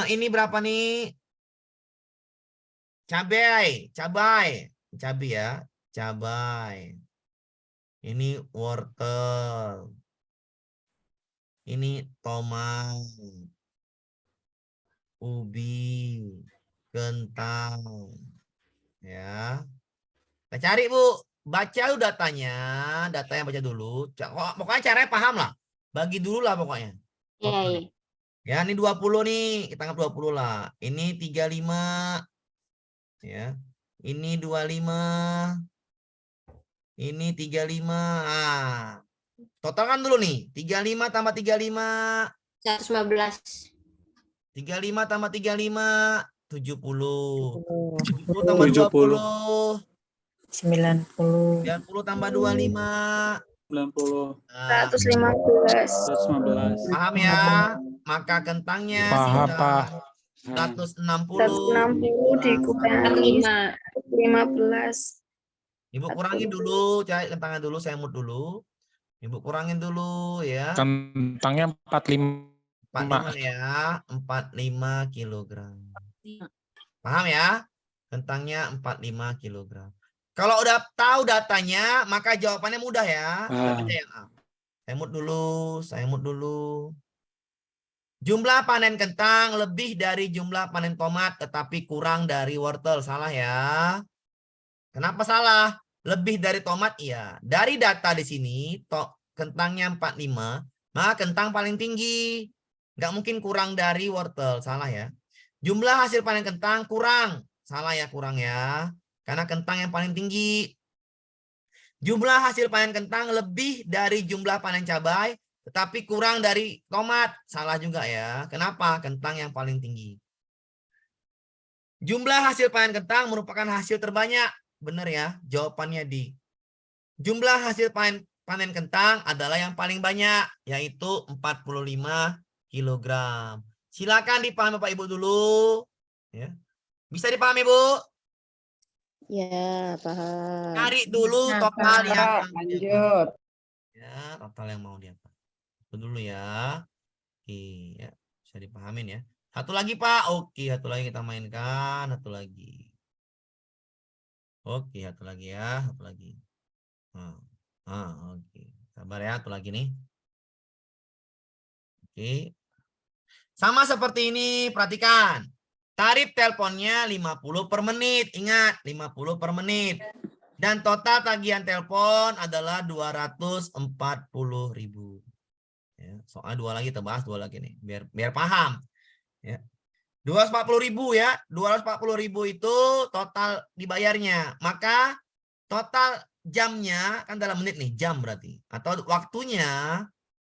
Ini berapa nih? Cabai ya, cabai. Ini wortel. Ini tomat. Ubi, kentang. Ya. Kita cari, Bu. Baca dulu datanya, datanya baca dulu. Pokoknya caranya paham lah. Bagi dulu lah pokoknya. Iya. Ya, ini 20 nih, kita anggap 20 lah. Ini 35. Ya. Ini 25. Ini 35. Ah. Totalkan dulu nih. 35 tambah 35. 115. 35 tambah 35. 70. 70 tambah 20. 90. 90 tambah 25. 90. 115. Paham ya? Maka kentangnya Paham, sudah Pak. 160 dikurangi 5. 15. Ibu kurangin dulu, cari kentangnya dulu, saya mut dulu. Ibu kurangin dulu ya. Kentangnya 45. 45 ya, 45 kilogram. Paham ya? Kentangnya 45 kilogram. Kalau udah tahu datanya, maka jawabannya mudah ya. Baca yang A. Saya mut dulu. Jumlah panen kentang lebih dari jumlah panen tomat, tetapi kurang dari wortel. Salah ya. Kenapa salah? Lebih dari tomat, iya. Dari data di sini, kentangnya 45, maka kentang paling tinggi. Nggak mungkin kurang dari wortel. Salah ya. Jumlah hasil panen kentang kurang. Salah ya, kurang ya. Karena kentang yang paling tinggi. Jumlah hasil panen kentang lebih dari jumlah panen cabai, tetapi kurang dari tomat. Salah juga ya. Kenapa? Kentang yang paling tinggi. Jumlah hasil panen kentang merupakan hasil terbanyak. Benar ya. Jawabannya di. Jumlah hasil panen kentang adalah yang paling banyak. Yaitu 45 kilogram. Silakan dipahami Bapak Ibu dulu. Ya. Bisa dipahami Bu? Ya, paham. Cari dulu Ya, total Pak. yang Lanjut. ya, total yang mau diapa. Itu dulu ya. Oke, ya. Bisa dipahamin ya. Satu lagi, Pak. Oke, satu lagi kita mainkan, satu lagi. Oke, satu lagi ya, satu lagi. Oke. Sabar ya, satu lagi nih. Oke. Sama seperti ini, perhatikan. Tarif teleponnya 50 per menit. Ingat, 50 per menit. Dan total tagihan telepon adalah 240.000. Ya, soal dua lagi, kita bahas dua lagi nih. Biar paham. Ya. 240.000 ya. 240.000 itu total dibayarnya. Maka total jamnya, kan dalam menit nih, jam berarti. Atau waktunya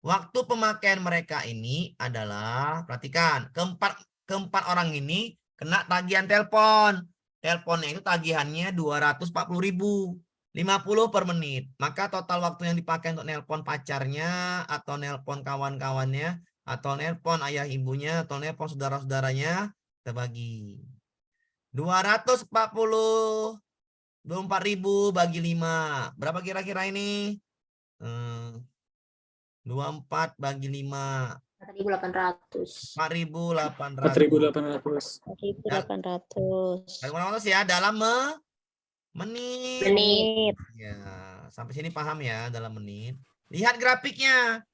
Waktu pemakaian mereka ini adalah, perhatikan, keempat orang ini kena tagihan telepon. Teleponnya itu tagihannya 240.000, 50 per menit. Maka total waktu yang dipakai untuk nelpon pacarnya, atau nelpon kawan-kawannya, atau nelpon ayah ibunya, atau nelpon saudara-saudaranya, kita bagi. 240 24.000 bagi 5. Berapa kira-kira ini? 24 bagi 5. 4.800. 4.800. 4.800. Ya, dalam menit. Menit. Ya, sampai sini paham ya, dalam menit. Lihat grafiknya.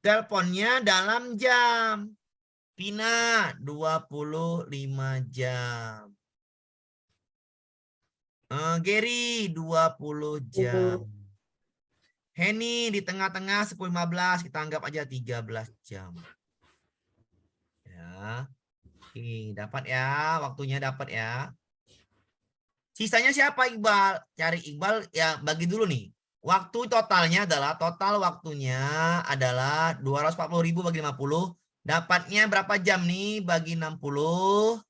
Teleponnya dalam jam. Pina 25 jam. Gary 20 jam. Henny di tengah-tengah 10-15, kita anggap aja 13 jam. Ya. Oke, dapat ya, waktunya dapat ya. Sisanya siapa Iqbal? Cari Iqbal ya, bagi dulu nih. Waktu totalnya adalah, total waktunya adalah 240.000 bagi 50. Dapatnya berapa jam nih bagi 60?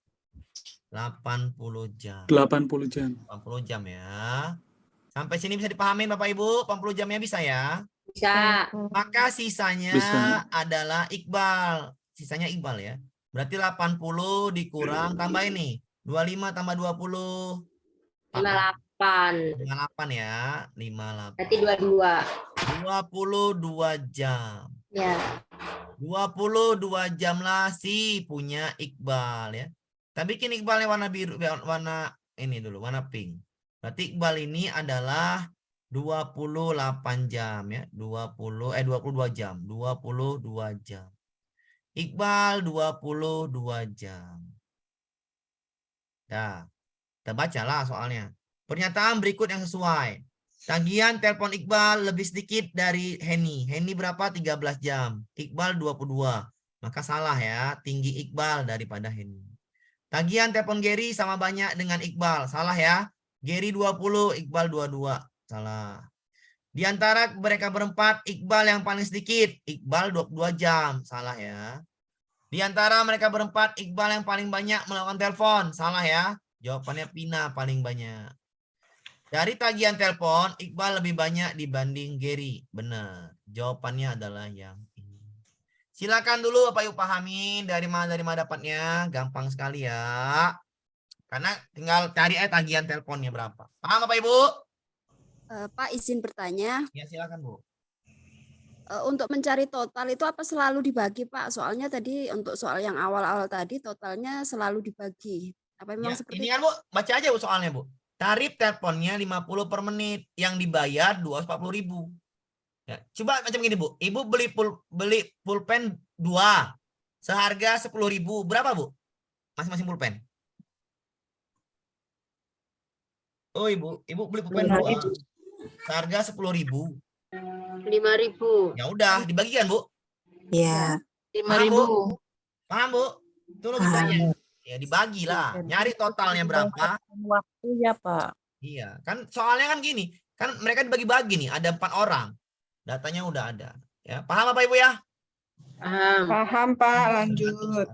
80 jam. 80 jam. 80 jam ya. Sampai sini bisa dipahami Bapak Ibu? 80 jamnya bisa ya? Bisa. Maka sisanya Bisa. adalah Iqbal. Sisanya Iqbal ya. Berarti 80 dikurang, tambah ini. 25 tambah 20. 58. 58 ya. 58. Berarti 22. 22 jam. Ya. 22 jam lah si punya Iqbal ya. Kita bikin Iqbalnya warna biru, warna ini dulu, warna pink. Berarti Iqbal ini adalah 28 jam ya. 22 jam. 22 jam. Iqbal 22 jam. Nah, kita bacalah soalnya. Pernyataan berikut yang sesuai. Tagihan telepon Iqbal lebih sedikit dari Henny. Henny berapa? 13 jam. Iqbal 22. Maka salah ya. Tinggi Iqbal daripada Henny. Tagihan telepon Gary sama banyak dengan Iqbal. Salah ya. Gary 20, Iqbal 22. Salah. Di antara mereka berempat, Iqbal yang paling sedikit. Iqbal 22 jam. Salah ya. Di antara mereka berempat, Iqbal yang paling banyak melakukan telepon. Salah ya. Jawabannya Pina paling banyak. Dari tagihan telepon, Iqbal lebih banyak dibanding Gary. Benar. Jawabannya adalah yang ini. Silakan dulu Bapak Ibu pahamin dari mana dapatnya. Gampang sekali ya. Karena tinggal cari tagihan teleponnya berapa. Paham Bapak Ibu? Pak izin bertanya. Ya silakan Bu. Untuk mencari total itu apa selalu dibagi Pak? Soalnya tadi untuk soal yang awal-awal tadi totalnya selalu dibagi. Apa memang Ya, seperti ini kan Bu, baca aja Bu soalnya Bu. Tarif teleponnya 50 per menit, yang dibayar 240.000. Ya, coba macam gini Bu, Ibu beli pulpen 2 seharga 10.000, berapa Bu? Masing-masing pulpen. Oh Ibu beli pulpen 2 seharga 10.000. 5.000. Ya udah, dibagikan Bu. Iya. 5.000. Paham Bu? Itu logikanya. Ya dibagilah, nyari totalnya berapa. Waktu ya Pak. Iya, kan soalnya kan gini, kan mereka dibagi-bagi nih, ada 4 orang. Datanya udah ada. Ya, paham Bapak Ibu ya? Paham. Paham Pak, lanjut.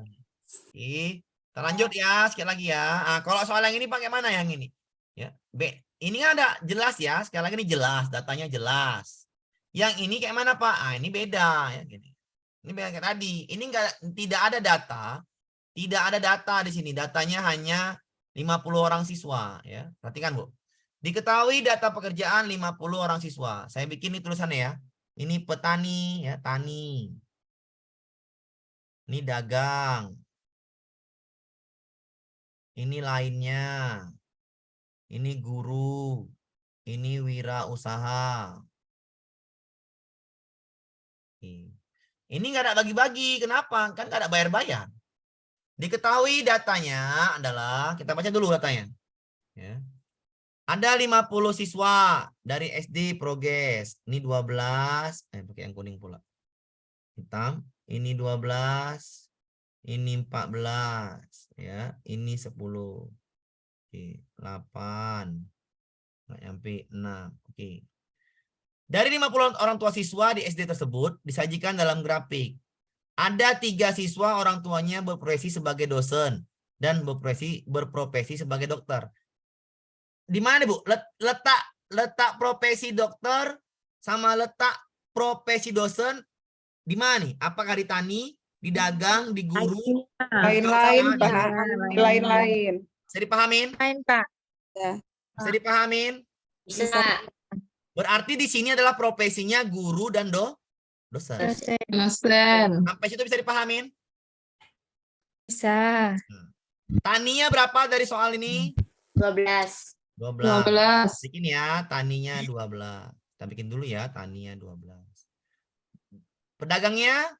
Oke, kita lanjut ya, sekali lagi ya. Nah, kalau soal yang ini pakai mana yang ini? Ya, B. Ini ada jelas ya, sekali lagi ini jelas, datanya jelas. Yang ini kayak mana Pak? Ah, ini beda ya gini. Ini beda kayak tadi. Ini tidak ada data. Tidak ada data di sini. Datanya hanya 50 orang siswa ya. Perhatikan Bu. Diketahui data pekerjaan 50 orang siswa. Saya bikin ini tulisannya ya. Ini petani ya, tani. Ini dagang. Ini lainnya. Ini guru. Ini wirausaha. Ini nggak ada bagi-bagi. Kenapa? Kan nggak ada bayar-bayar. Diketahui datanya adalah, kita baca dulu datanya. Ya. Ada 50 siswa dari SD Progres. Ini 12. Pakai yang kuning pula. Hitam. Ini 12. Ini 14. Ya. Ini 10. Oke. 8. Nggak nyampe 6. Oke. Dari 50 orang tua siswa di SD tersebut disajikan dalam grafik. Ada 3 siswa orang tuanya berprofesi sebagai dosen dan berprofesi sebagai dokter. Di mana, Bu? Letak profesi dokter sama letak profesi dosen di mana nih? Apakah di tani, di dagang, di guru? Lain-lain, Di- Pak. Lain-lain. Bisa dipahamin? Lain, Pak. Bisa dipahamin? Bisa. Berarti di sini adalah profesinya guru dan dosen. Dosen. Sampai situ bisa dipahamin? Bisa. Taninya berapa dari soal ini? 12. 12. Bikin ya, taninya 12. Kita bikin dulu ya, taninya 12. Pedagangnya?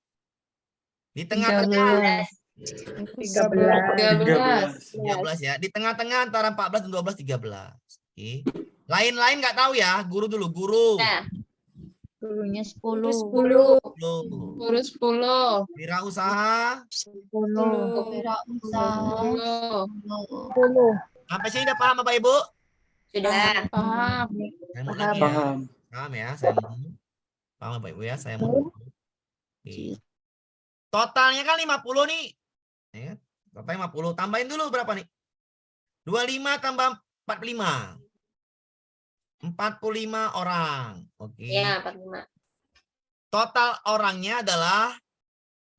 Di tengah-tengah. 13. 13 ya. Di tengah-tengah antara 14 dan 12, 13. Oke. Lain-lain nggak tahu ya. Guru dulu. Guru. Ya. Gurunya 10. 10. Guru 10. Wirausaha. 10. Sampai sini udah paham Bapak Ibu? Sudah. Paham. Saya mau lagi ya. Paham. Paham ya. Saya mau. Paham Bapak Ibu ya. Saya mau. Oke. Totalnya kan 50 nih. Ya, total 50. Tambahin dulu berapa nih? 25 tambah 45. 45 orang. Oke. Ya, 45. Total orangnya adalah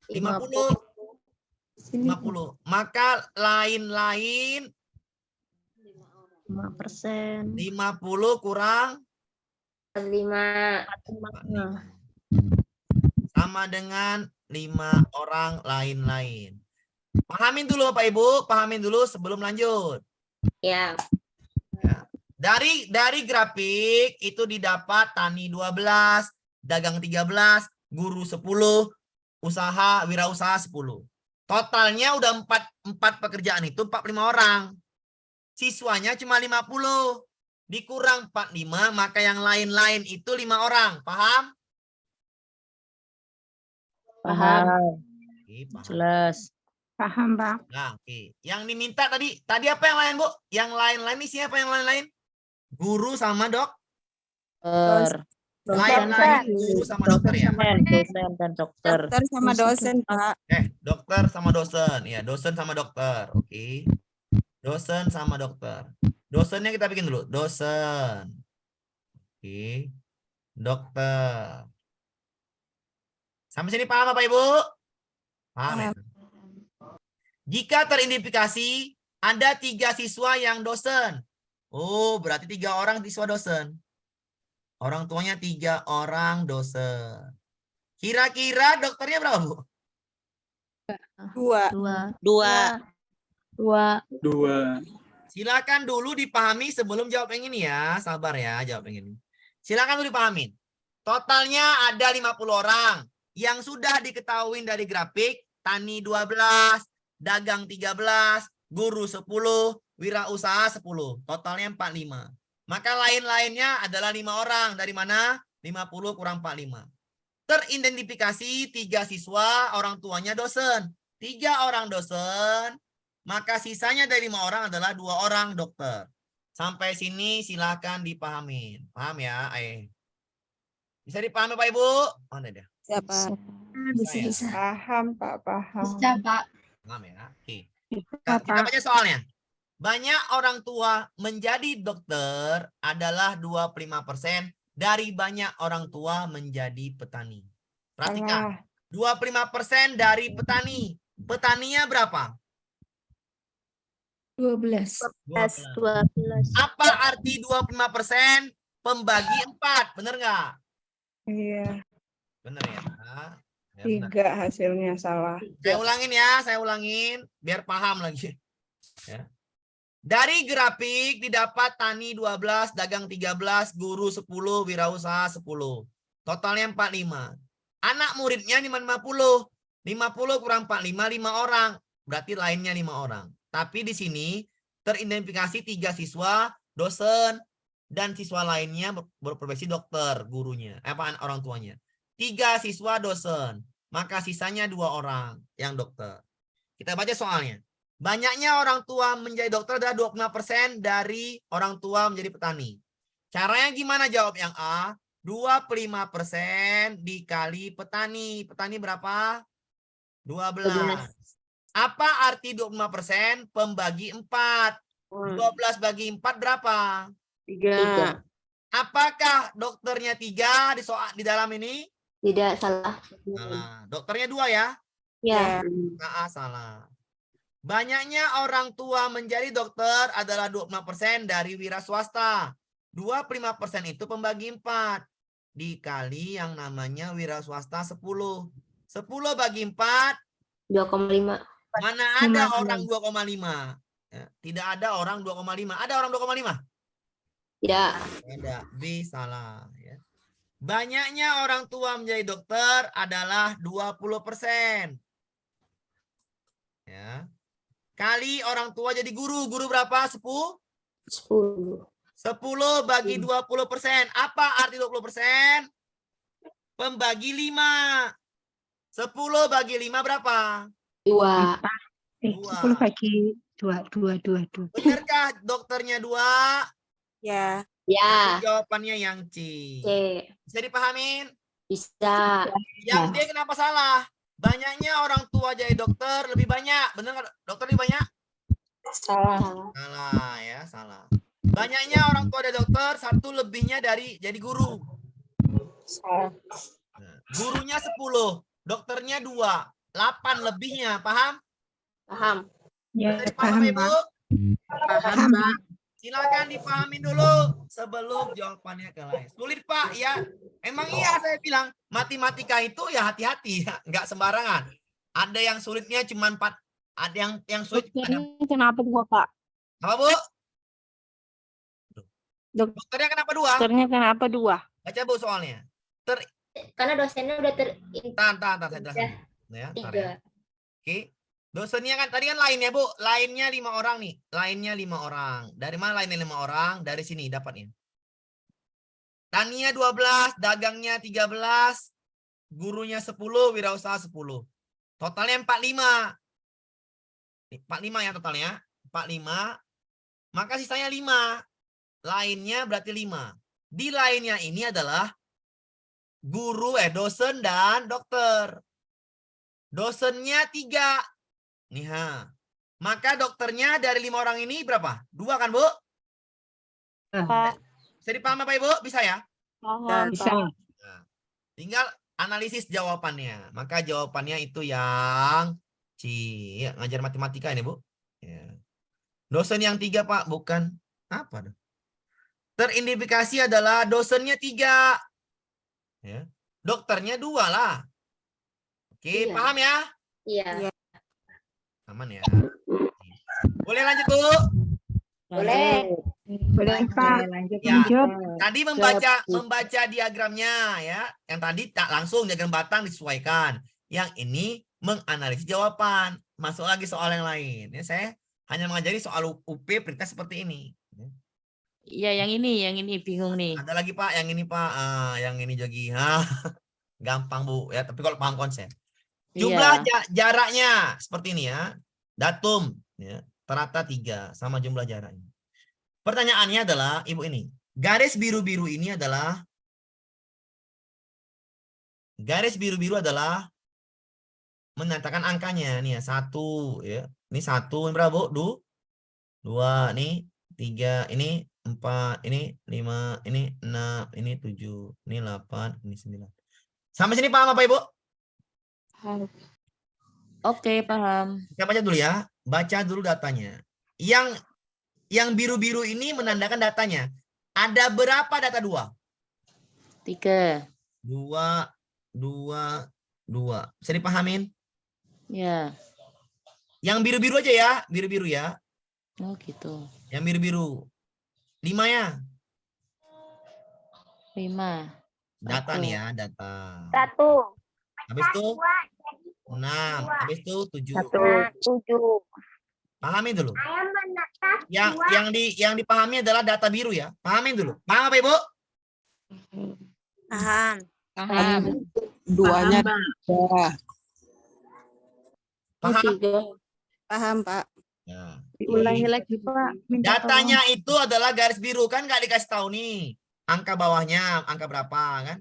50. 50. Maka lain-lain 5%. 50 kurang 45. 45. Sama dengan 5 orang lain-lain. Pahamin dulu Bapak Ibu, pahamin dulu sebelum lanjut. Ya. Dari grafik itu didapat tani 12, dagang 13, guru 10, usaha wirausaha 10. Totalnya udah 4 pekerjaan itu 45 orang. Siswanya cuma 50. Dikurang 45, maka yang lain-lain itu 5 orang. Paham? Paham. Oke, paham. Jelas. Paham, Pak. Nah, oke. Yang diminta tadi apa yang lain, Bu? Yang lain-lain ini siapa yang lain-lain? Guru sama Dokter. lain-lain guru sama dokter ya. Dosen dan dokter. Dokter sama dosen, Pak. Dokter sama dosen. Ya, dosen sama dokter. Oke. Dosen sama dokter. Dosennya kita bikin dulu. Dosen. Oke. Dokter. Sampai sini paham Bapak Ibu? Paham ya? Jika teridentifikasi ada 3 siswa yang dosen. Oh, berarti 3 orang siswa dosen. Orang tuanya 3 orang dosen. Kira-kira dokternya berapa, Bu? 2. Silakan dulu dipahami sebelum jawab yang ini ya. Sabar ya, jawab yang ini. Silakan dulu dipahamin. Totalnya ada 50 orang. Yang sudah diketahui dari grafik, tani 12, dagang 13, guru 10, wirausaha 10. Totalnya 45. Maka lain-lainnya adalah 5 orang. Dari mana? 50 kurang 45. Teridentifikasi 3 siswa, orang tuanya dosen. 3 orang dosen, maka sisanya dari 5 orang adalah 2 orang dokter. Sampai sini silakan dipahamin. Paham ya? Bisa dipahami Pak Ibu? Mana dia? Siapa? Bisa ya? Paham, Pak. Paham. Bisa, Pak. Paham ya? Oke. Kita baca soalnya. Banyak orang tua menjadi dokter adalah 25% dari banyak orang tua menjadi petani. Perhatikan. 25% dari petani. Petaninya berapa? 12. 12. Apa arti 25%? Pembagi 4. Bener nggak? Iya. Bener ya? Ya, 3 hasilnya salah. Saya ulangin biar paham lagi. Ya. Dari grafik didapat tani 12, dagang 13, guru 10, wirausaha 10. Totalnya 45. Anak muridnya 50. 50 kurang 45, 5 orang. Berarti lainnya 5 orang. Tapi di sini teridentifikasi 3 siswa, dosen, dan siswa lainnya berprofesi dokter, gurunya. Orang tuanya. 3 siswa dosen. Maka sisanya 2 orang yang dokter. Kita baca soalnya. Banyaknya orang tua menjadi dokter adalah 25% dari orang tua menjadi petani. Caranya gimana jawab yang A? 25% dikali petani. Petani berapa? 12. Apa arti 25%? Pembagi 4. 12 bagi 4 berapa? 3. Apakah dokternya 3 di dalam ini? Tidak, salah. Salah. Dokternya 2 ya? Ya. Salah. Banyaknya orang tua menjadi dokter adalah 25% dari wira swasta. 25% itu pembagi 4. Dikali yang namanya wira swasta 10. 10 bagi 4. 2,5. Mana ada orang 2,5? Ya, tidak ada orang 2,5. Ada orang 2,5? Tidak. Ada. B salah. Ya. Banyaknya orang tua menjadi dokter adalah 20%. Ya. Kali orang tua jadi guru. Guru berapa? 10? 10. 10 bagi 20%. Apa arti 20%? Pembagi 5. 10 bagi 5 berapa? 2. 2. bagi 2. Benarkah dokternya 2? Ya. Ya. Jawabannya yang C. C. Bisa dipahamin? Bisa. Yang D kenapa salah? Banyaknya orang tua jadi dokter lebih banyak. Benar nggak? Dokter lebih banyak? Salah. Salah ya, salah. Banyaknya orang tua jadi dokter, 1 lebihnya dari jadi guru. Salah. Nah, gurunya 10, dokternya 2, 8 lebihnya, paham? Paham. Bisa dipahami, Bu? Paham, Pak. Silakan dipahami dulu sebelum jawabannya ke lain. Sulit, Pak, ya. Emang iya saya bilang, matematika itu ya hati-hati, ya. Nggak sembarangan. Ada yang sulitnya cuma 4, ada yang sulit. Ada, Kenapa 2, Pak? apa, Bu? Dokternya kenapa 2? Dokternya kenapa 2? Baca, Bu, soalnya. Karena dosennya udah Tahan, saya jelasin. Ya, ntar ya. 3. Oke. Dosennya kan tadi kan lainnya, Bu. Lainnya 5 orang nih. Lainnya 5 orang. Dari mana lainnya 5 orang? Dari sini dapatnya. Taninya 12, dagangnya 13, gurunya 10, wirausaha 10. Totalnya 45. 45 ya totalnya. 45. Maka sisanya 5. Lainnya berarti 5. Di lainnya ini adalah guru, dosen dan dokter. Dosennya 3. Nih, maka dokternya dari 5 orang ini berapa? 2 kan, Bu? Pak. Bisa dipahami, Pak, Ibu? Bisa ya? Paham, Bisa. Pak. Nah, tinggal analisis jawabannya. Maka jawabannya itu yang C. Ya, ngajar matematika ini, Bu. Ya. Dosen yang 3, Pak, bukan. Apa dong? Teridentifikasi adalah dosennya 3. Ya. Dokternya 2 lah. Oke, Iya. paham ya? Iya. Aman ya? Boleh lanjut, Bu? Boleh. Boleh, Pak. Ya. Lanjut. Tadi membaca diagramnya ya. Yang tadi tak langsung diagram batang disesuaikan. Yang ini menganalisis jawaban. Masuk lagi soal yang lain. Ya, saya hanya mengajari soal UP perintah seperti ini. Iya, yang ini bingung nih. Ada lagi, Pak, yang ini, Pak. Yang ini Jogi. Gampang, Bu, ya, tapi kalau paham konsep. Jumlah jaraknya seperti ini ya. Datum ya, rata 3 sama jumlah jaraknya. Pertanyaannya adalah, Ibu ini, garis biru-biru ini adalah menandakan angkanya nih ya, 1 ya. Ini 1 berapa, Bu? 2, ini 3, ini 4, ini 5, ini 6, ini 7, ini 8, ini 9. Sampai sini paham apa, Ibu? Oke, paham. Kita baca dulu ya. Baca dulu datanya. Yang biru-biru ini menandakan datanya. Ada berapa data 2? 3. 2. Bisa dipahamin? Ya. Yang biru-biru aja ya. Biru-biru ya. Oh, gitu. Yang biru-biru. 5 ya. 5. Data Satu. nih ya. Data. 1. Habis itu 6. Habis itu 7. 7. Pahamin dulu. Yang dipahami adalah data biru ya. Pahamin dulu. Paham apa, Ibu? Paham. Paham. Duanya Paham? Paham, Pak. Ya. diulangi lagi, Pak. Minta Datanya itu adalah garis biru kan nggak dikasih tahu nih. angka bawahnya, angka berapa kan?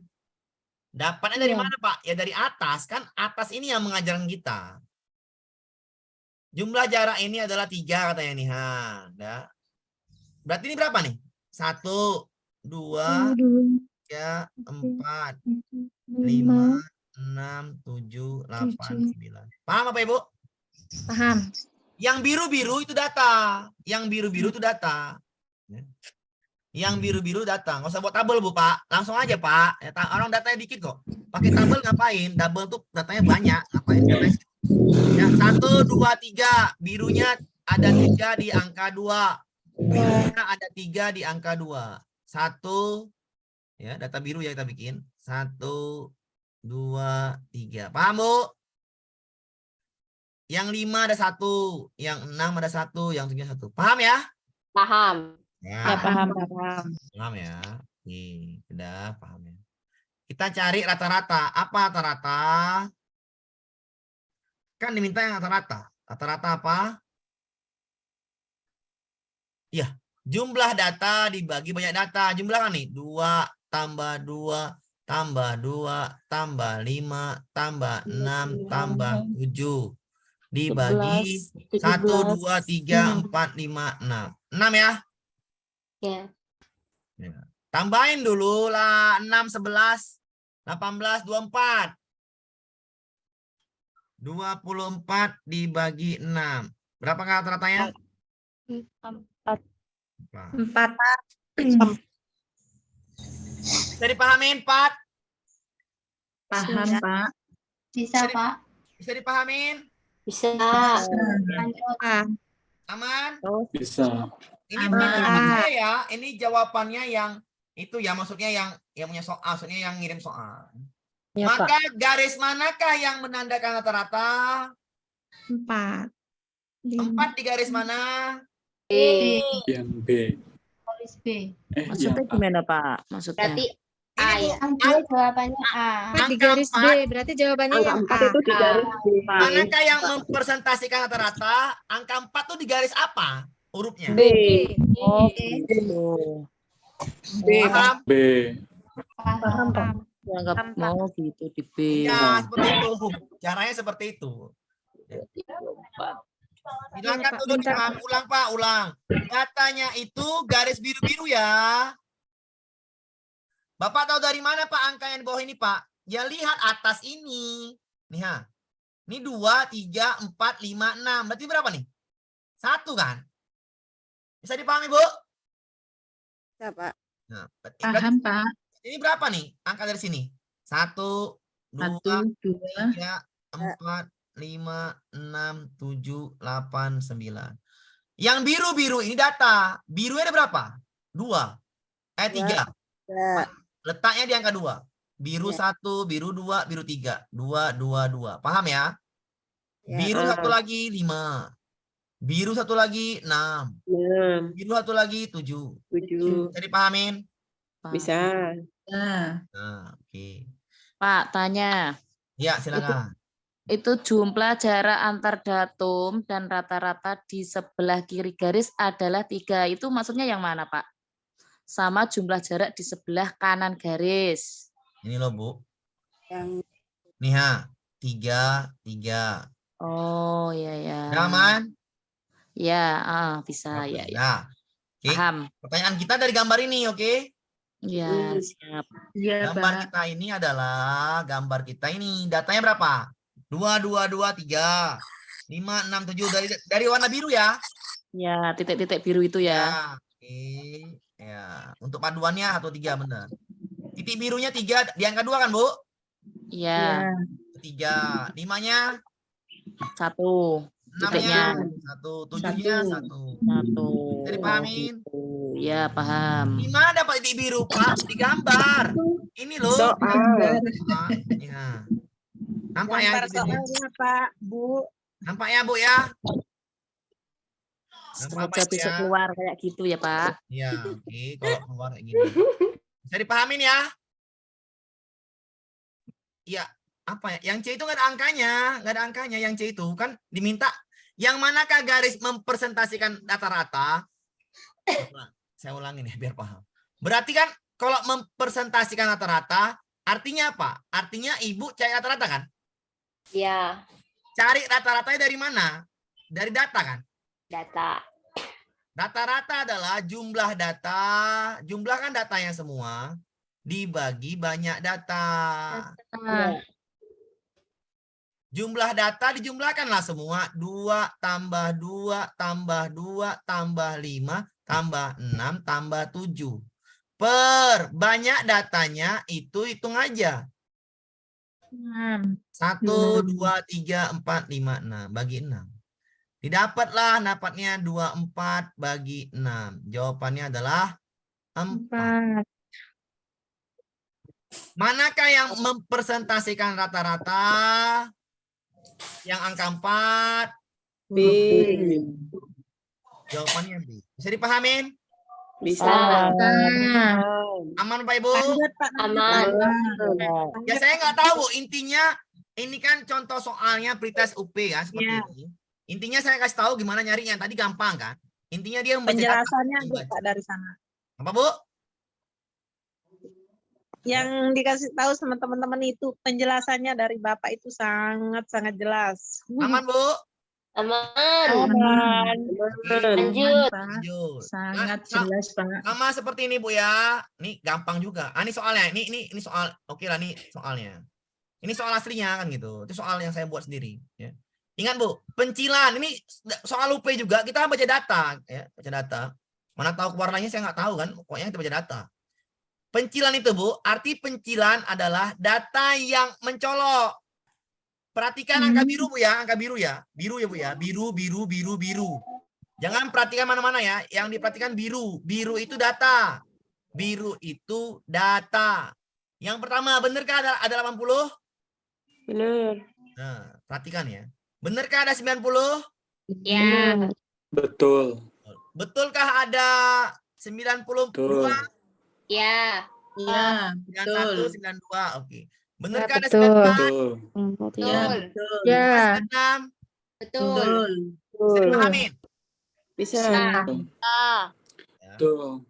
Dapatnya dari Iya. mana, Pak? Ya dari atas, kan atas ini yang mengajarkan kita. Jumlah jarak ini adalah 3 katanya nih. Berarti ini berapa nih? 1, 2, 3, 4, 5, 6, 7, 8, 9. Paham apa Ibu? Paham. Yang biru-biru itu data. Yang biru-biru itu data. Yang biru-biru data. Nggak usah buat tabel, Bu, Pak. Langsung aja, Pak. Ya, orang datanya dikit kok. Pakai tabel ngapain? Tabel tuh datanya banyak. Ngapain? Yang 1, 2, 3. Birunya ada 3 di angka 2. Birunya ada 3 di angka 2. 1, ya, data biru ya kita bikin. 1, 2, 3. Paham, Bu? Yang 5 ada 1, yang 6 ada 1, yang 7 1. Paham ya? Paham. Ya, paham. paham ya. Nih, udah paham ya. Kita cari rata-rata. Apa rata-rata? Kan diminta yang rata-rata. Rata-rata apa? Iya, jumlah data dibagi banyak data. Jumlah kan nih? 2 tambah 2 tambah 2 tambah 5 tambah 6 tambah 7. Dibagi 1, 2, 3, 4, 5, 6. 6 ya? Ya. Ya. Tambahin dulu lah 6, 11, 18, 24. 24 dibagi 6. Berapa rata-ratanya? 4. 4. Bisa dipahamin, Pak? Paham, Pak. Bisa, Pak. Bisa dipahamin? Bisa. Aman? Bisa. Ini bukan jawaban saya ya. Ini jawabannya yang itu ya, maksudnya yang punya soal, maksudnya yang ngirim soal. Ya, Maka garis manakah yang menandakan rata-rata? 4. 4 di garis mana? Yang B. Tulis B. Maksudnya yang A. gimana, Pak? Maksudnya? Berarti Ini, A Bu, ya. Jawabannya A. Di angka garis 4. B, berarti jawabannya Angka yang 4 A. itu di garis B. Manakah yang mempresentasikan rata-rata? Angka 4 tuh di garis apa? Hurufnya. B. Oh, gitu. B. Paham? B. Paham, Pak. Dianggap mau gitu di B. Ya, seperti itu. Caranya seperti itu. Silakan Pak, dulu bentar. dipahami. Ulang, Pak, ulang. Datanya itu garis biru-biru ya. Bapak tahu dari mana, Pak, angka yang di bawah ini, Pak? Ya lihat atas ini. Nih, ha. Ini 2, 3, 4, 5, 6. Berarti berapa nih? 1 kan? Bisa dipahami, Bu? Ya, Pak. Nah, berarti Pak. ini berapa nih angka dari sini? 1, 2, 3, 4, 5, 6, 7, 8, 9. Yang biru-biru ini data. Birunya ada berapa? 2. 3. Ya. Letaknya di angka 2. Biru Ya. 1, biru 2, biru 3. 2, 2, 2. Paham ya? Ya. Biru satu lagi 5. Biru satu lagi 6. 6, Biru satu lagi 7. 7. Bisa dipahamin? Pak. Bisa. Nah, oke. Pak, tanya. Ya, silakan. Itu jumlah jarak antar datum dan rata-rata di sebelah kiri garis adalah 3. Itu maksudnya yang mana, Pak? Sama jumlah jarak di sebelah kanan garis. Ini loh, Bu. Yang Nih, ha. 3, 3. Oh, ya ya. Nyaman? Ya, bisa Oke, ya. nah, oke. Paham. Pertanyaan kita dari gambar ini, oke? Ya, siap. Gambar kita ini adalah gambar kita ini. Datanya berapa? 2, 2, 2, 3. 5, 6, 7 dari warna biru ya. Ya, titik-titik biru itu ya. Oke. Ya, untuk paduannya 1, 3 benar. Titik birunya 3 di angka 2 kan, Bu? Iya. 3. 5-nya 1. 6-nya Titiknya 1, 7-nya 1. 1. Bisa dipahamin? Ya, paham. Di mana dapat titik biru, Pak? Di gambar. Ini loh. Soal. Ya. Nampak ya? titik biru? Pak, Bu. Nampak ya, Bu ya? Semoga bisa keluar kayak gitu ya, Pak. Ya, oke. Kalau keluar kayak gini. Bisa dipahamin ya? Iya. Apa ya? Yang C itu nggak ada angkanya. Nggak ada angkanya. Yang C itu kan diminta. Yang manakah garis mempresentasikan rata-rata? Saya ulangin ya biar paham. Berarti kan kalau mempresentasikan rata-rata, artinya apa? Artinya ibu cari rata-rata kan? Ya, Cari rata-ratanya dari mana? Dari data kan? data. Rata-rata adalah jumlah data, jumlah kan datanya semua, dibagi banyak data. Jumlah data dijumlahkanlah semua. 2 tambah 2 tambah 2 tambah 5 tambah 6 tambah 7. Per banyak datanya itu hitung aja. 1, 2, 3, 4, 5, 6. Bagi 6. Dapatnya 24 bagi 6. Jawabannya adalah 4. Manakah yang mempresentasikan rata-rata? Yang angka 4? B. Jawabannya B. Bisa dipahamin? Bisa. Aman Pak Ibu? Aman. Ya saya nggak tahu Bu. Intinya ini kan contoh soalnya pretest UP ya seperti ini. Intinya saya kasih tahu gimana nyarinya. Tadi gampang kan? Intinya dia membaca Penjelasannya data. aja Pak dari sana. Apa Bu? Yang dikasih tahu sama teman-teman itu penjelasannya dari Bapak itu sangat-sangat jelas. Aman Bu? Aman. Lanjut. Lanjut. Sangat Nah, jelas, Pak. sama seperti ini Bu ya. Ini gampang juga. Ini soalnya. Ini soal. Oke lah nih soalnya. Ini soal aslinya kan gitu. Itu soal yang saya buat sendiri. Ya. Ingat Bu, pencilan ini soal UP juga kita baca data. Ya, baca data. Mana tahu warnanya saya nggak tahu kan. Pokoknya kita baca data. Pencilan itu Bu, arti pencilan adalah data yang mencolok. Perhatikan angka biru Bu ya, angka biru ya. Biru ya Bu ya, biru, biru, biru, biru. Jangan perhatikan mana-mana ya, yang diperhatikan biru. Biru itu data. Biru itu data. Yang pertama, benarkah ada 80? Benar. Nah, perhatikan ya. Benarkah ada 90? Ya. Betul. Betulkah ada 92? Betul. Ya. Iya. 91, 92, oke. Benarkah ada betul. 94? Betul. Ya. 96? Betul. Bisa dipahamin? Bisa. Betul.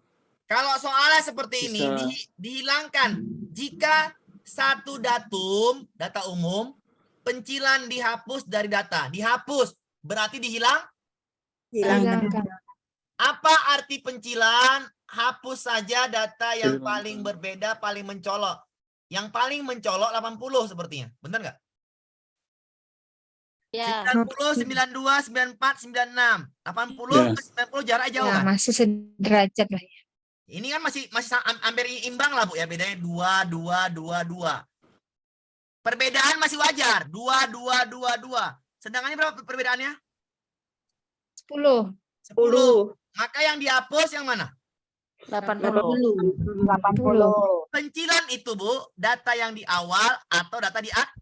Kalau soalnya seperti ini Bisa. dihilangkan. Jika satu datum, data umum, pencilan dihapus dari data. Dihapus, berarti Hilangkan. Apa arti pencilan? Hapus saja data yang Hilangkan. paling berbeda, paling mencolok. Yang paling mencolok 80 sepertinya. Benar nggak? Ya. 90, 92, 94, 96. 80 ke 90 jarak jauh Ya, kan? masih sederajat lah. Ini kan masih hampir imbang lah Bu ya, bedanya 2, 2, 2, 2. Perbedaan masih wajar, 2, 2, 2, 2. Sedangkan ini berapa perbedaannya? 10. 10. Maka yang dihapus yang mana? 80. 80. Pencilan itu Bu, data yang di awal atau data di akhir.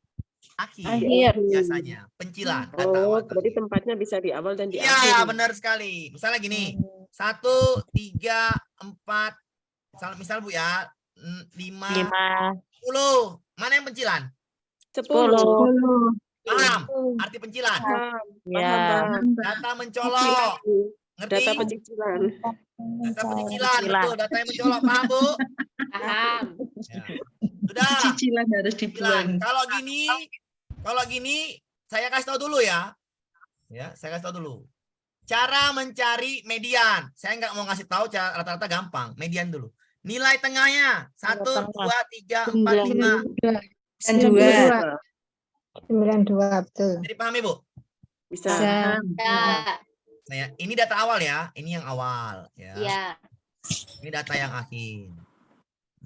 Akhir. Biasanya, pencilan. Data awal atau Berarti akhir. tempatnya bisa di awal dan di Iya, akhir. benar sekali. Misalnya gini, 1, 3, 4, misal Bu ya, 5, 10. Mana yang pencilan? 10. Paham? Arti pencilan. Ya. Data mencolok. Ngerti? Data pencicilan. Data pencicilan. Betul, data yang mencolok. Paham, Bu? Paham. Ya. Sudah. Cicilan harus Pencilan. Kalau gini, saya kasih tahu dulu ya. Ya, saya kasih tahu dulu. Cara mencari median. Saya nggak mau ngasih tahu cara rata-rata gampang. Median dulu. Nilai tengahnya 1, 2, 3, 4, 5. 92. 92, betul. Jadi pahami Bu? Bisa. Ya. Nah, ya, ini data awal ya. Ini yang awal. Ya. Ya. Ini data yang akhir.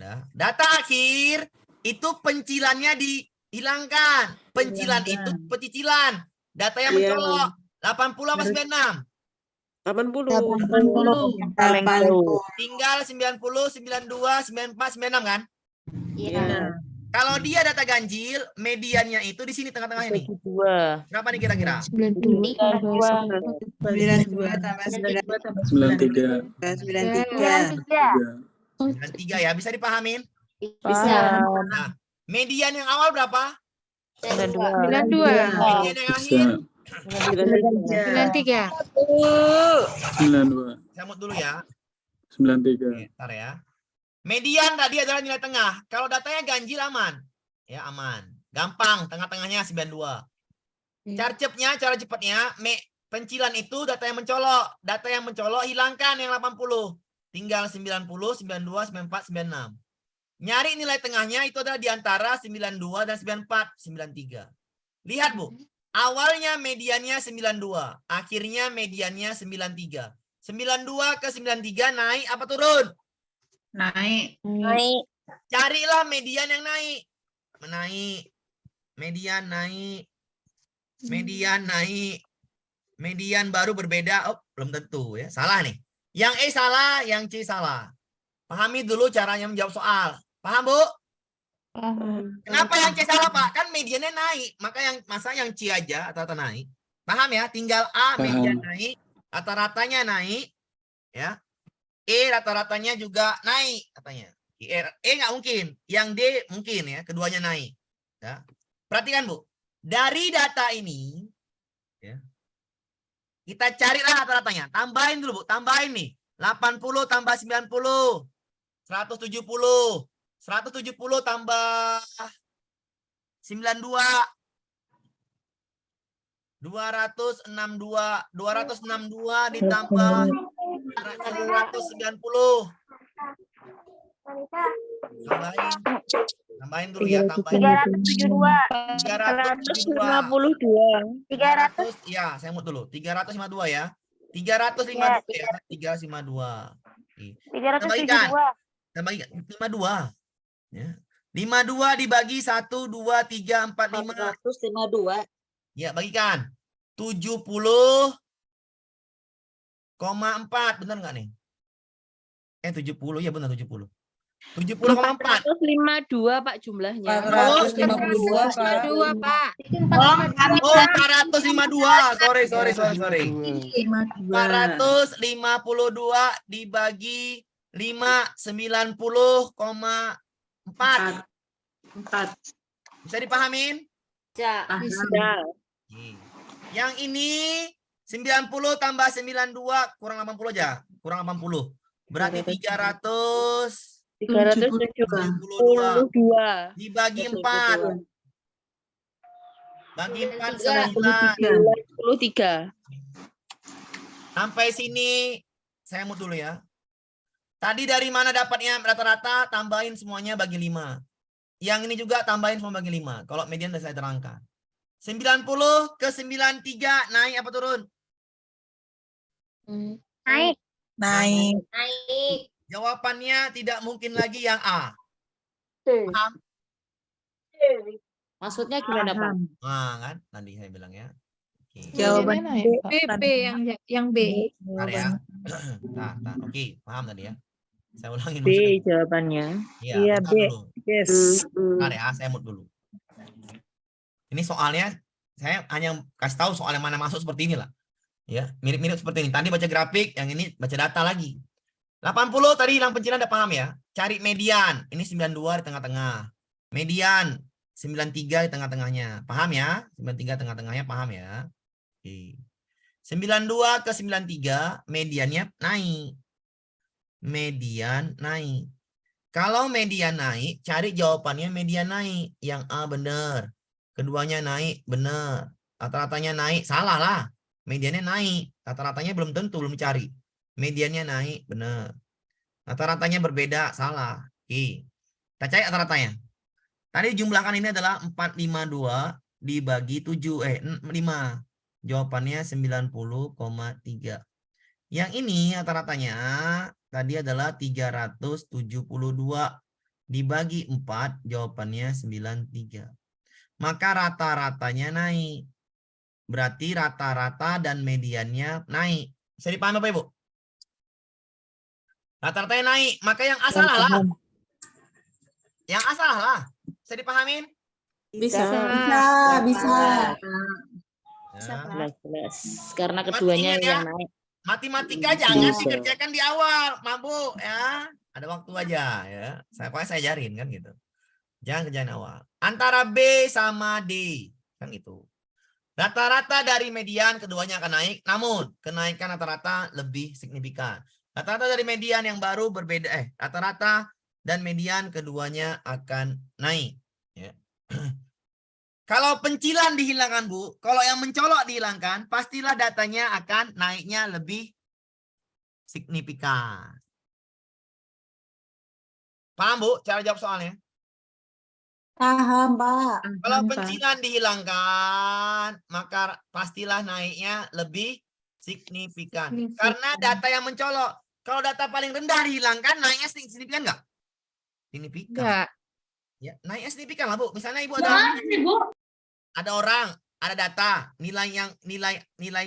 Nah, data akhir itu pencilannya dihilangkan. Pencilan itu pecicilan. Data yang Iya. mencolok 80 apa 96? 80. Tinggal 90, 92, 94, 96 kan? Ya. Kalau dia data ganjil, mediannya itu di sini tengah-tengah ini. 2. Berapa nih kira-kira? 92. 92 tambah 93. 93 ya, bisa dipahamin? Bisa. Nah, median yang awal berapa? 92. 92. Median yang akhir? Bisa. 93. 92. Saya mut dulu ya. 93. Oke, ntar ya. Median tadi adalah nilai tengah. Kalau datanya ganjil aman. Ya, aman. Gampang, tengah-tengahnya 92. Cara cepatnya, pencilan itu data yang mencolok. Data yang mencolok hilangkan yang 80. Tinggal 90, 92, 94, 96. Nyari nilai tengahnya itu adalah di antara 92 dan 94, 93. Lihat, Bu. Awalnya mediannya 92, akhirnya mediannya 93. 92 ke 93 naik apa turun? Naik. Naik. Carilah median yang naik. Menaik. Median naik. Median naik. Median baru berbeda. Oh, belum tentu ya. Salah nih. Yang E salah, yang C salah. Pahami dulu caranya menjawab soal. Paham, Bu? Kenapa yang C salah, Pak? Kan mediannya naik. Masa yang C aja atau naik. Paham ya? Tinggal A median naik, rata-ratanya naik, ya. E rata-ratanya juga naik katanya. E nggak mungkin, yang D mungkin ya, keduanya naik. Ya. Perhatikan, Bu. Dari data ini, ya, kita carilah rata-ratanya. Tambahin dulu, Bu. Tambahin nih. 80 tambah 90. 170. 170 tambah 92. 262. 262 ditambah 290. Tambahin dulu ya, tambahin. 372. 352. 300, ya, saya mau dulu. 352 ya. 352 ya. 352. Tambahkan. Tambahkan 52. Ya. 52 dibagi 1, 2, 3, 4, 5. 452. Ya, bagikan. 70,4. Benar nggak nih? 70, ya benar 70. 70,4. 452 Pak jumlahnya. 452, Pak. 452 Pak. Oh, 452. Sorry. 452 dibagi 5, 90,4. 4. Bisa dipahamin? Bisa. Yang ini 90 tambah 92 kurang 80 aja. Kurang 80. Berarti 372 dibagi 4. Bagi 4 9. 93. Sampai sini saya mau dulu ya. Tadi dari mana dapatnya rata-rata? Tambahin semuanya bagi 5. Yang ini juga tambahin semua bagi 5. Kalau median sudah saya terangkan. 90 ke 93 naik apa turun? Naik. Naik. Jawabannya tidak mungkin lagi yang A. Paham? Maksudnya gimana, Pak? Nah, kan tadi saya bilang ya. Oke. Jawaban B yang B. Bentar ya. Nah, oke, paham tadi ya. Saya ulangin B maksudnya. jawabannya. Iya, bentar dulu. Yes. Bentar ya, saya mute dulu. Ini soalnya saya hanya kasih tahu soal yang mana masuk seperti inilah. Ya, mirip-mirip seperti ini. Tadi baca grafik, yang ini baca data lagi. 80 tadi hilang pencilan udah paham ya. Cari median. Ini 92 di tengah-tengah. Median 93 di tengah-tengahnya. Paham ya? 93 tengah-tengahnya paham ya? Oke. 92 ke 93 mediannya naik. Median naik. Kalau median naik, cari jawabannya median naik. Yang A benar. Keduanya naik, benar. Rata-ratanya naik, salah lah. Mediannya naik. Rata-ratanya belum tentu, belum cari. Mediannya naik, benar. Rata-ratanya berbeda, salah. Oke. Kita cari rata-ratanya. Tadi jumlahkan ini adalah 452 dibagi 5. Jawabannya 90,3. Yang ini rata-ratanya tadi adalah 372 dibagi 4, jawabannya 93. Maka rata-ratanya naik. Berarti rata-rata dan mediannya naik. Bisa dipahami Bapak Ibu? Rata-ratanya naik, maka yang A salah lah. Yang A salah lah. Bisa dipahamin? Bisa. Ya. Jelas. Karena keduanya Ingat ya, yang naik. matematika jangan dikerjakan di awal, mabuk ya. Ada waktu aja ya. Saya ajarin kan gitu. Jangan kerjain awal. Antara B sama D kan itu. Rata-rata dari median keduanya akan naik, namun kenaikan rata-rata lebih signifikan. Rata-rata dari median yang baru berbeda, rata-rata dan median keduanya akan naik. Ya. Kalau pencilan dihilangkan, Bu, kalau yang mencolok dihilangkan, pastilah datanya akan naiknya lebih signifikan. Paham, Bu, cara jawab soalnya? Paham, Pak. Kalau pencilan dihilangkan, maka pastilah naiknya lebih signifikan. Karena data yang mencolok. Kalau data paling rendah dihilangkan, naiknya signifikan nggak? Signifikan. Enggak. Ya, naiknya signifikan lah, Bu. Misalnya Ibu ada orang, ada data, nilai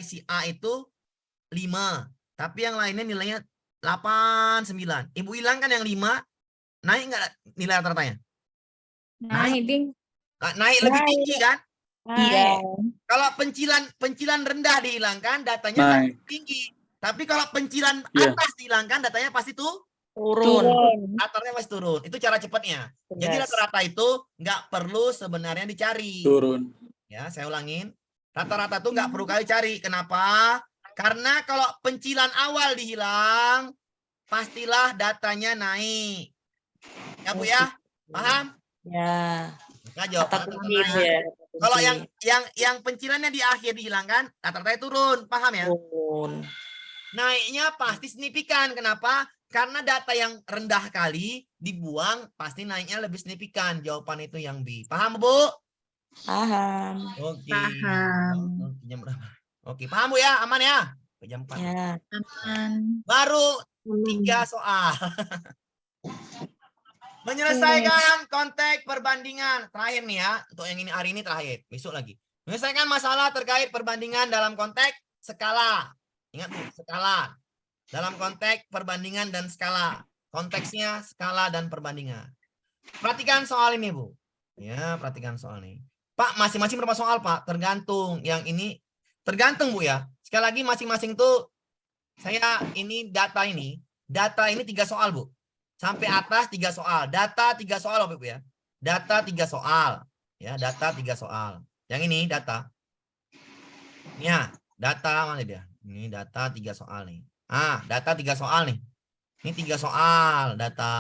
si A itu 5, tapi yang lainnya nilainya 8, 9. Ibu hilangkan yang 5, naik nggak nilai rata-ratanya? Naik, Ding. Naik lebih tinggi kan? Iya. Kalau pencilan rendah dihilangkan, datanya Naik. tinggi. Tapi kalau pencilan Iya. atas dihilangkan, datanya pasti Turun. rata-ratanya pasti turun. Itu cara cepatnya. Jadi Yes. rata-rata itu nggak perlu sebenarnya dicari. Turun. Ya, saya ulangin. Rata-rata itu nggak perlu kali cari. Kenapa? Karena kalau pencilan awal dihilang, pastilah datanya naik. Ya, Bu ya? Paham? Ya. Nah, jawabannya Kata tetap kunci naik. itu ya. Kalau yang pencilannya di akhir dihilangkan, rata-ratanya turun. Paham ya? turun. Naiknya pasti signifikan. Kenapa? Karena data yang rendah kali dibuang, pasti naiknya lebih signifikan. Jawaban itu yang B. Paham, Bu? Paham. Oke. Paham. Oke, jam berapa? Oke, paham, Bu ya? Aman ya? Ke jam 4. Ya. Baru 3 soal. Menyelesaikan konteks perbandingan. Terakhir nih ya. Untuk yang ini hari ini terakhir. Besok lagi. Menyelesaikan masalah terkait perbandingan dalam konteks skala. Ingat, Bu, skala. Dalam konteks perbandingan dan skala. Konteksnya skala dan perbandingan. Perhatikan soal ini, Bu. Ya, perhatikan soal ini. Pak, masing-masing berapa soal, Pak? Tergantung. Yang ini tergantung, Bu ya. Sekali lagi masing-masing tuh saya ini data ini 3 soal, Bu. Sampai atas 3 soal. Data 3 soal, Bu ya. Data 3 soal. Ya, data 3 soal. Yang ini data. Ya, data mana dia? Ini data 3 soal nih. Data 3 soal nih. Ini 3 soal data.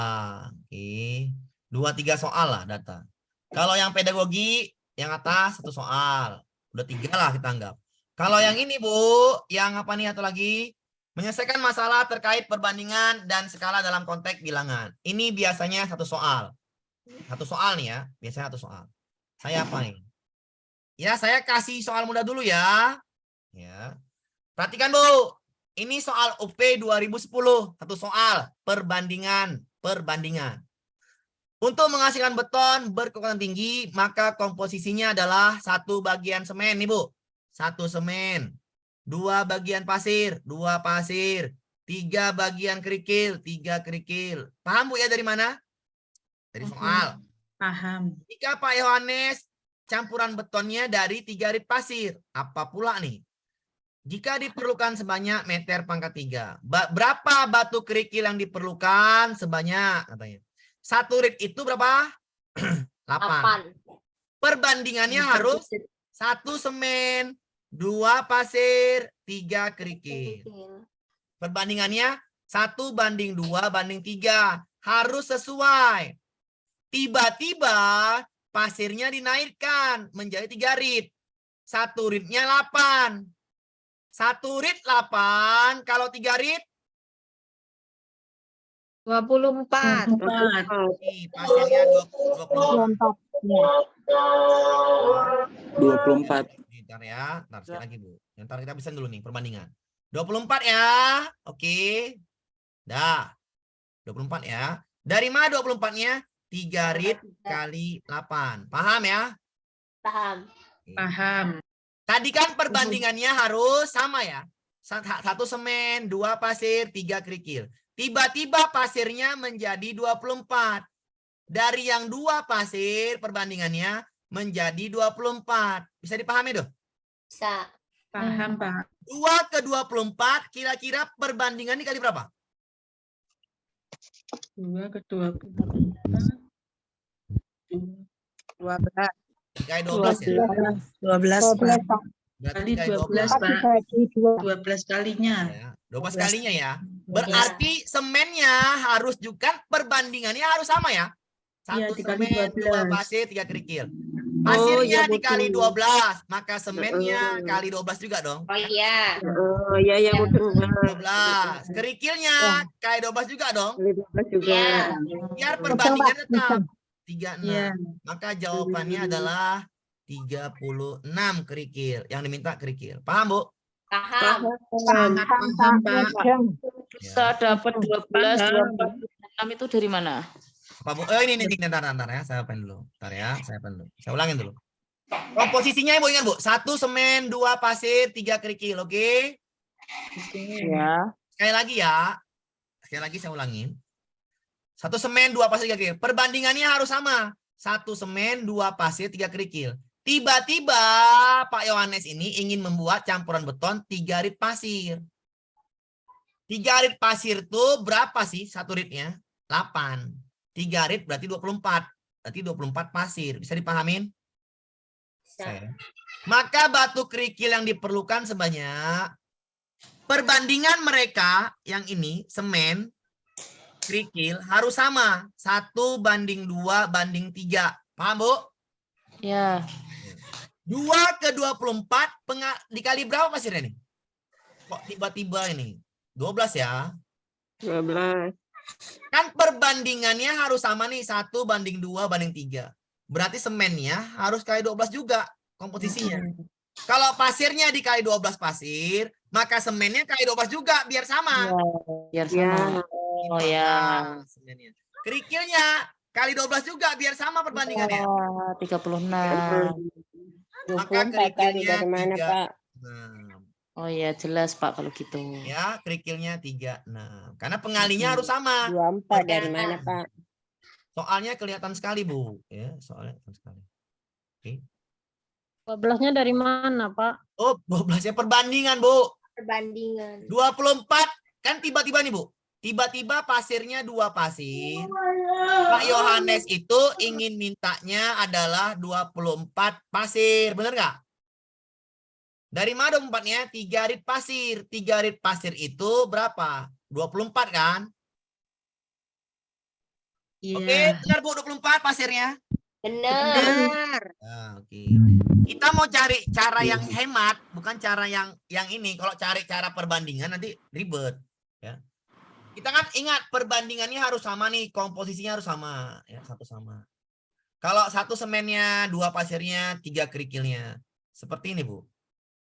Oke. 2-3 soal lah data. Kalau yang pedagogi yang atas 1 soal. Udah 3 lah kita anggap. Kalau yang ini, Bu, yang apa nih atau lagi? Menyelesaikan masalah terkait perbandingan dan skala dalam konteks bilangan. Ini biasanya 1 soal. 1 soal nih ya. Biasanya 1 soal. Saya apa nih? Ya, saya kasih soal mudah dulu ya. Ya. Perhatikan, Bu. Ini soal UP 2010. 1 soal. Perbandingan. Untuk menghasilkan beton berkekuatan tinggi, maka komposisinya adalah 1 bagian semen nih, Bu. 1 semen. 2 bagian pasir, 2 pasir, 3 bagian kerikil, 3 kerikil. Paham, Bu ya dari mana? Dari soal. Paham. Jika Pak Yohanes campuran betonnya dari 3 rit pasir, apa pula nih? Jika diperlukan sebanyak meter pangkat 3, berapa batu kerikil yang diperlukan sebanyak? Katanya. 1 rit itu berapa? 8. Perbandingannya harus 1 semen, 2 pasir, 3 kerikil. Perbandingannya 1:2:3. Harus sesuai. Tiba-tiba pasirnya dinaikkan menjadi 3 rit. 1 ritnya 8. 1 rit 8. Kalau 3 rit? 24. Pasirnya 24. 24. Bentar ya, ntar sekali lagi, Bu. Ntar kita bisa dulu nih perbandingan. 24 ya. Oke. Dah. 24 ya. Dari mana 24-nya? 3 rit kali 8. Paham ya? Paham. Paham. Tadi kan perbandingannya harus sama ya. 1 semen, 2 pasir, 3 kerikil. Tiba-tiba pasirnya menjadi 24. Dari yang 2 pasir perbandingannya menjadi 24. Bisa dipahami dong? Bisa. Paham, Pak. 2 ke 24 kira-kira perbandingan ini kali berapa? 2 ke 24. 12. Kali 12 ya. 12, Pak. Berarti Kali kali 12, 12. Pak. 12 kalinya. Ya. 12 kalinya ya. Berarti semennya harus juga perbandingannya harus sama ya. Iya, 1 dikali semen, 2 12. pasir, 3 kerikil. Oh, Pasirnya iya, dikali betul. 12, maka semennya kali 12 juga dong. Oh iya. Oh, iya, iya, betul. 12. Kerikilnya kali 12 juga dong. 12 juga. Iya. Biar perbandingan tetap 36. Iya. Maka jawabannya adalah 36 kerikil. Yang diminta kerikil. Paham, Bu? Paham. Paham, Pak. Bisa dapat 12, 24, 6 itu dari mana? Apa, Bu? Oh, ini bentar ya. Saya pen dulu. Bentar ya, saya pen dulu. Saya ulangin dulu. Komposisinya Ibu ingat, Bu. 1 semen, 2 pasir, 3 kerikil, oke? Ya. Sekali lagi ya. Sekali lagi saya ulangin. 1 semen, 2 pasir, 3 kerikil. Perbandingannya harus sama. 1 semen, 2 pasir, 3 kerikil. Tiba-tiba Pak Yohanes ini ingin membuat campuran beton 3 rit pasir. 3 rit pasir itu berapa sih 1 ritnya? 8. 3 rit berarti 24. Berarti 24 pasir. Bisa dipahamin? Saya. Maka batu kerikil yang diperlukan sebanyak perbandingan mereka yang ini semen kerikil harus sama 1:2:3. Paham, Bu? Ya. 2/24 dikali berapa pasirnya nih? Kok tiba-tiba ini? 12 ya. 12. Kan perbandingannya harus sama nih 1:2:3. Berarti semennya harus kali 12 juga komposisinya. Kalau pasirnya dikali 12 pasir, maka semennya kali 12 juga biar sama. Biar sama. Oh ya. Semennya. Kerikilnya kali 12 juga biar sama perbandingannya. 36. Maka kerikilnya dari mana, 3. Pak? Oh ya, jelas Pak kalau gitu. Ya, kerikilnya 36. Karena pengalinya harus sama. 24 dari mana, Pak? Soalnya kelihatan sekali, Bu. Ya, soalnya kelihatan sekali. Oke. 12-nya dari mana, Pak? Oh, 12-nya perbandingan, Bu. Perbandingan. 24 kan tiba-tiba nih, Bu. Tiba-tiba pasirnya 2 pasir. Pak Yohanes itu ingin mintanya adalah 24 pasir. Benar nggak? Dari mana 24-nya? 3 rit pasir. 3 rit pasir itu berapa? 24 kan? Iya. Oke, benar, Bu, 24 pasirnya. Benar. Nah, oke. Kita mau cari cara yang hemat, bukan cara yang ini. Kalau cari cara perbandingan nanti ribet. Ya. Kita kan ingat perbandingannya harus sama nih, komposisinya harus sama, ya, satu sama. Kalau 1 semennya, 2 pasirnya, 3 kerikilnya. Seperti ini, Bu.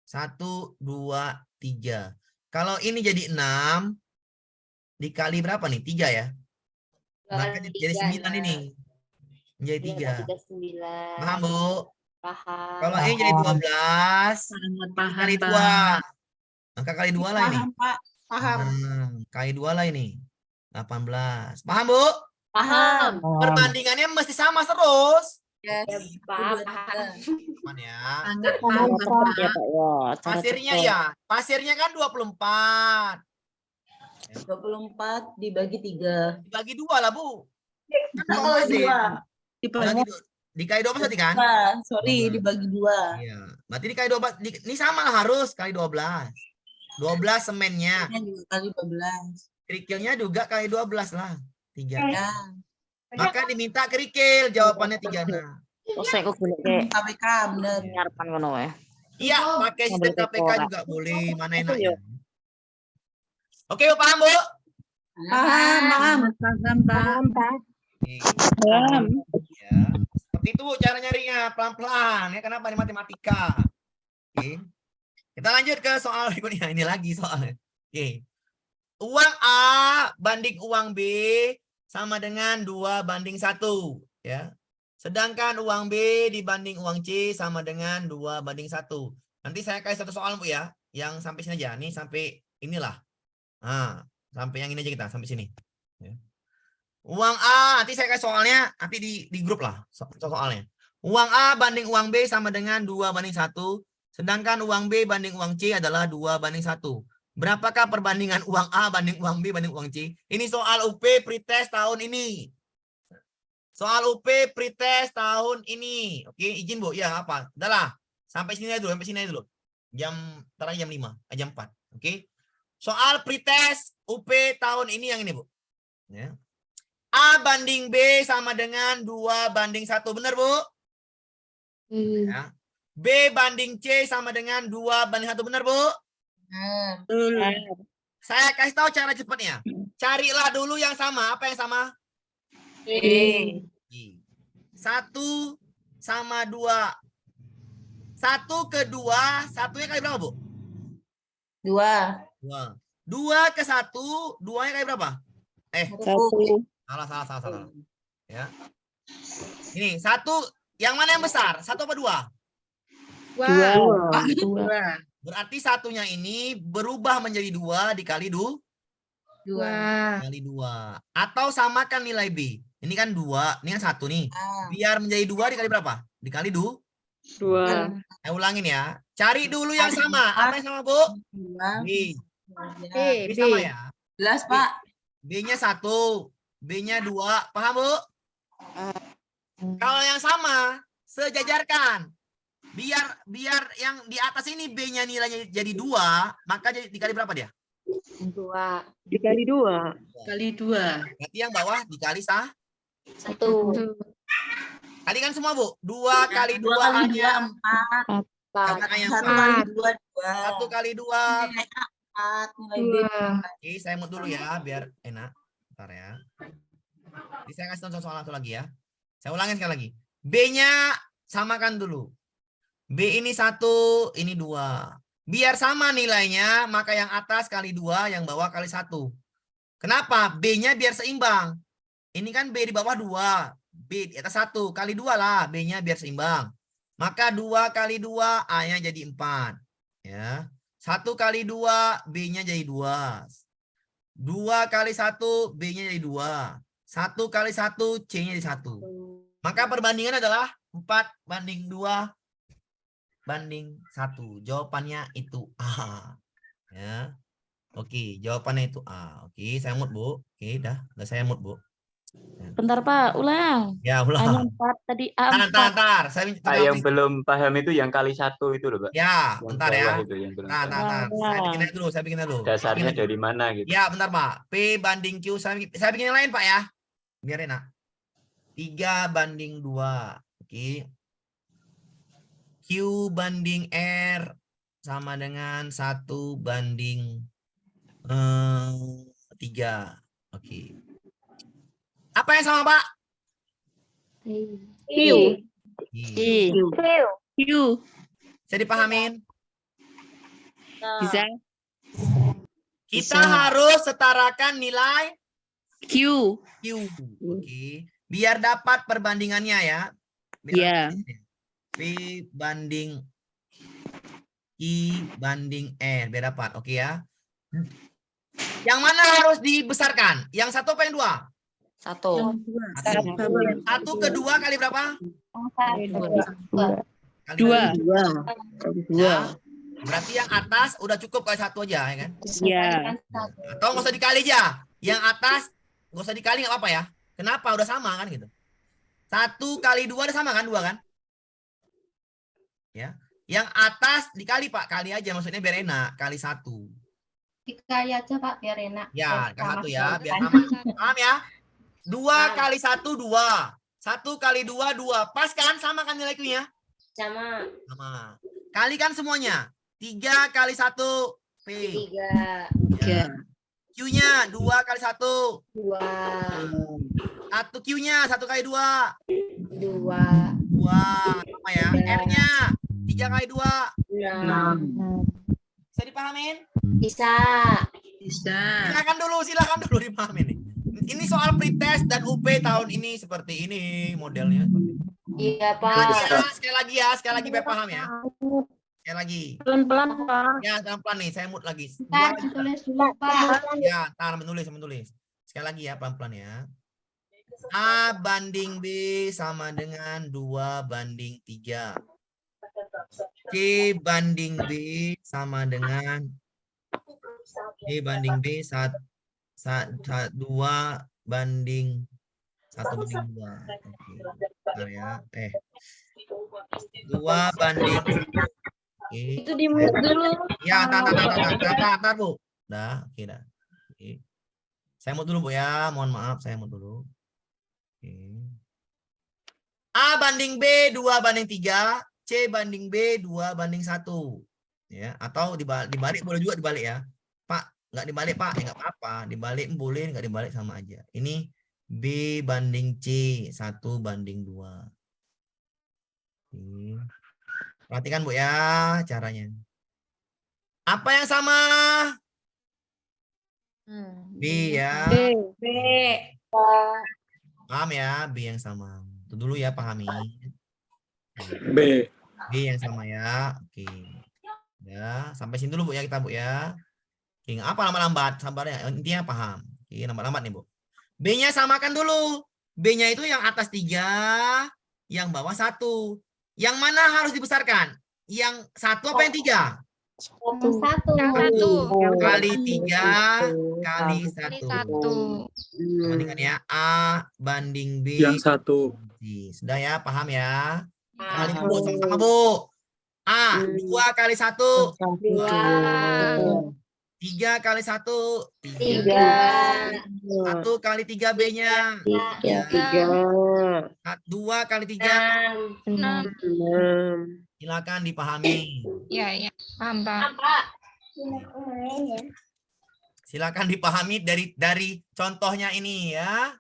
1, 2, 3. Kalau ini jadi 6, dikali berapa nih? 3 ya? Maka jadi 9 ini. Menjadi 3. Paham, Bu? Paham. Kalau ini jadi 12, Paham, kali Pak. 2. Maka kali 2 lah ini. Pak. Paham. Kali 2 lah ini. 18. Paham, Bu? Paham. Perbandingannya mesti sama terus. Paham. Aman ya. Sangat paham, Pak. Ya, Pak. Ya, cara Pasirnya cepat. ya. Pasirnya kan 24. 24 dibagi 3. Dibagi 2 lah, Bu. Kan Nah, dua kalau pasir. 2. Dikali 2 berarti kan? Sorry, 12. dibagi 2. Iya. Berarti dikali 12. Ini sama lah harus kali 12. 12 semennya. Ini juga kali 12. Kerikilnya juga kali 12 lah. 3. Ya. Maka diminta kerikil. Jawabannya 36. Oh, saya kok golek kayak KPK bener. ngarepan ngono wae. Iya, pakai sistem Ngambil KPK tekora. juga boleh. Mana Itu enaknya. Oke, Bu, paham, Bu? Paham. Paham, Pak. Oke. Ya. Seperti itu, Bu, cara nyarinya. Pelan-pelan. Ya, kenapa di matematika? Oke. Kita lanjut ke soal berikutnya. Ini lagi soalnya. Oke. Uang A banding uang B sama dengan 2:1. Ya. Sedangkan uang B dibanding uang C sama dengan 2:1. Nanti saya kasih satu soal, Bu, ya. Yang sampai sini aja. Nih sampai inilah. Nah, sampai yang ini aja kita. Sampai sini. Ya. Uang A, nanti saya kasih soalnya. Nanti di grup lah soalnya. Uang A banding uang B sama dengan 2:1. Sedangkan uang B banding uang C adalah 2:1. Berapakah perbandingan uang A banding uang B banding uang C? Ini soal UP pretest tahun ini. Soal UP pretest tahun ini. Oke, izin, Bu. Ya, apa? Udahlah. Sampai sini aja dulu, Jam 5, jam 4. Oke. Soal pretest UP tahun ini yang ini, Bu. Ya. A banding B sama dengan 2 banding 1. Benar, Bu? Ya. B banding C sama dengan 2 banding 1. Benar, Bu? Saya kasih tahu cara cepatnya. Carilah dulu yang sama. Apa yang sama? 1 sama 2. 1 ke 2, satunya kali berapa, Bu? 2. 2 ke 1, 2-nya kali berapa? 1. Salah. Ya. Ini 1, yang mana yang besar? 1 apa 2? 2. Berarti satunya ini berubah menjadi 2 dikali 2. 2. Kali 2. Atau samakan nilai B. Ini kan 2, ini kan 1 nih. Biar menjadi 2 dikali berapa? Dikali 2. 2. Saya ulangin ya. Cari dulu yang sama. Apa yang sama, Bu? B. B sama ya? Jelas, Pak. B-nya 1. B-nya 2. Paham, Bu? Kalau yang sama, sejajarkan. Biar yang di atas ini B-nya nilainya jadi 2, maka jadi dikali berapa dia? 2. Dikali 2. Kali 2. Berarti yang bawah dikali 1. 1. Kalikan semua, Bu. 2 kali 2 hanya 4. angka yang 1 sama. kali 2, 2. 1 kali 2. Nilai A 4, nilai B 2. Oke, saya mut dulu ya, biar enak. Bentar ya. Jadi saya kasih contoh soal satu lagi ya. Saya ulangin sekali lagi. B-nya samakan dulu. B ini 1, ini 2. Biar sama nilainya, maka yang atas kali 2, yang bawah kali 1. Kenapa? B-nya biar seimbang. Ini kan B di bawah 2. B di atas 1. Kali 2 lah. B-nya biar seimbang. Maka 2 kali 2, A-nya jadi 4. Ya. 1 kali 2, B-nya jadi 2. 2 kali 1, B-nya jadi 2. 1 kali 1, C-nya jadi 1. Maka perbandingan adalah 4 banding 2 banding 1. Jawabannya itu A. Ya. Oke, jawabannya itu A. Oke, saya mut, Bu. Oke, dah saya mut, Bu. Bentar, Pak, ulang. Ya, Hanya ulang. 4 tadi A4. Tar. Saya minta Yang belum paham itu yang kali 1 itu loh, Pak. Ya, Yang bentar ya. bawah itu yang belum paham. Tar. Saya bikin dulu. Dasarnya dari mana gitu. Ya, bentar, Pak. P banding Q. Saya bikin yang lain, Pak ya. Biar enak. 3 banding 2. Oke. Q banding R sama dengan 1 banding 3. Oke. Apa yang sama, Pak? Q. Q. Bisa dipahamin? Bisa. Kita harus setarakan nilai Q. Q. Oke. Biar dapat perbandingannya ya. Iya. P banding I banding R. Biar dapat. Oke ya. Yang mana harus dibesarkan? Yang 1 apa yang 2? 1. 1 ke 2 kali berapa? 2. Kali 2. Ya. Berarti yang atas udah cukup kali 1 aja ya kan? Iya. Atau nggak usah dikali aja. Yang atas nggak usah dikali nggak apa-apa ya. Kenapa? Udah sama kan gitu. 1 kali 2 udah sama kan? 2 kan? Ya. Yang atas dikali, Pak. Kali aja maksudnya biar enak. Kali 1. Dikali aja, Pak, biar enak. Ya, kali 1 ya. Biar aman. Paham ya? 2 kali 1, 2. 1 kali 2, 2. Pas kan? Sama kan nilai Q-nya? Sama. Sama. Kalikan semuanya. 3 kali 1, P. 3. Ya. Q-nya 2 kali 1. 2. 1 Q-nya 1 kali 2. 2. 2. Apa ya? R-nya 3 kali 2. 6. Bisa dipahamin? Bisa. Silakan dulu dipahamin nih. Ini soal pretest dan UP tahun ini seperti ini modelnya. Iya, Sekali lagi ya, sekali lagi biar paham ya. Sekali lagi. Pelan-pelan, Pak. Ya, pelan-pelan nih, saya mut lagi. Ntar ditulis dulu, Pak. Ya, tar menulis. Sekali lagi ya, pelan-pelan ya. A banding B sama dengan 2 banding 3. C banding B sama dengan C banding B 2 banding 1 banding 2. Oke. Bentar ya. 2 banding. Oke. Itu di-mute dulu. Ya, tar, Bu. Dah, oke dah. Oke. Saya mau dulu, Bu ya. Mohon maaf, saya mau dulu. Oke. A banding B 2:3, C banding B 2:1. Ya, atau dibalik boleh juga dibalik ya. Pak, nggak dibalik, Pak. Ya nggak apa-apa. Dibalik boleh, nggak dibalik sama aja. Ini B banding C 1:2. Oke. Perhatikan, Bu ya, caranya. Apa yang sama? B ya. B. Paham ya, B yang sama. Itu dulu ya, pahami. B. B yang sama ya. Oke. Ya, sampai sini dulu Bu ya kita Bu ya. Oke, nggak apa lambat-lambat, sabarnya. Intinya paham. Oke, lambat-lambat nih Bu. B-nya samakan dulu. B-nya itu yang atas 3, yang bawah 1. Yang mana harus dibesarkan? Yang 1 apa yang 3? Kali 3 kali 1. Bandingkan ya. A banding B. Yang 1. Sudah ya, paham ya? Kali Bu, sama-sama Bu. A 2 kali 1. 2. 3 kali 1. 3. 1 kali 3 B-nya. 3. 2 kali 3. 6. Silakan dipahami. Iya, paham, Pak. Silakan dipahami dari contohnya ini ya.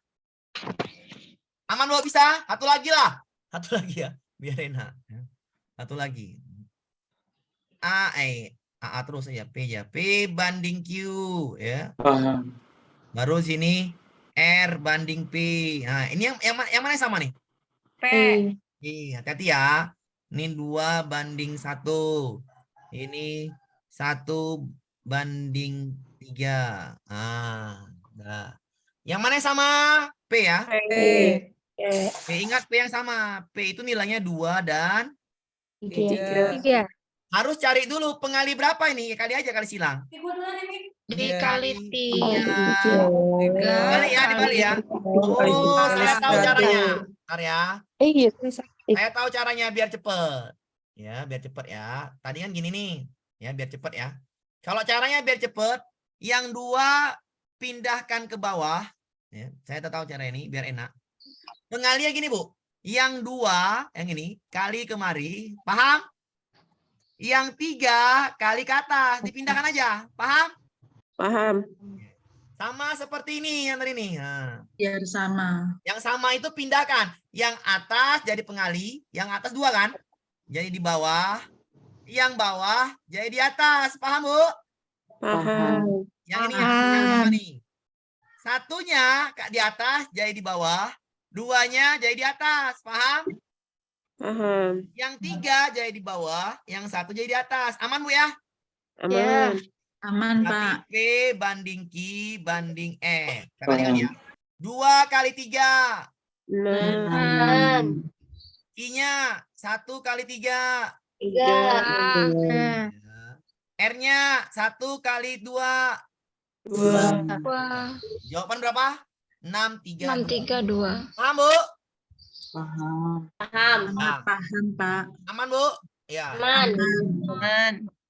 Aman Bu bisa? Satu lagi lah. Satu lagi ya, biar enak. Satu lagi. A terus ya, P ya. P banding Q ya. Paham. Baru sini R banding P. Nah, ini yang mana yang sama nih? P. Hati-hati ya. Ini 2:1. Ini 1:3. Nah. Yang mana yang sama? P ya. P, ingat P yang sama. P itu nilainya 2 dan 3. Harus cari dulu pengali berapa ini? Kali aja, kali silang. Dikali 3. Dibalik ya. Oh, saya tahu caranya. Bentar ya. Saya tahu caranya biar cepet. Ya, biar cepet ya. Tadi kan gini nih. Ya, biar cepet ya. Kalau caranya biar cepet, yang 2 pindahkan ke bawah. Ya, saya tahu cara ini biar enak. Pengalinya gini, Bu. Yang 2, yang ini, kali kemari. Paham? Yang 3 kali ke atas. Dipindahkan aja. Paham? Paham. Sama seperti ini yang tadi nih. Nah. Biar sama. Yang sama itu pindahkan. Yang atas jadi pengali. Yang atas 2 kan? Jadi di bawah. Yang bawah jadi di atas. Paham, Bu? Paham. Yang ini yang sama nih. Satunya di atas jadi di bawah. 2-nya jadi di atas. Paham? Paham. Yang 3 jadi di bawah. Yang 1 jadi di atas. Aman, Bu ya? Aman. Aman, Berarti Pak. P banding Q banding E. Katakan ya. 2 kali 3. 6. I-nya 1 kali 3. 3. R-nya 1 kali 2. 2. Jawaban berapa? 6, 3, 2. 2. Paham, Bu? Paham. Nah, Paham, Pak. aman, Bu? Ya. Aman.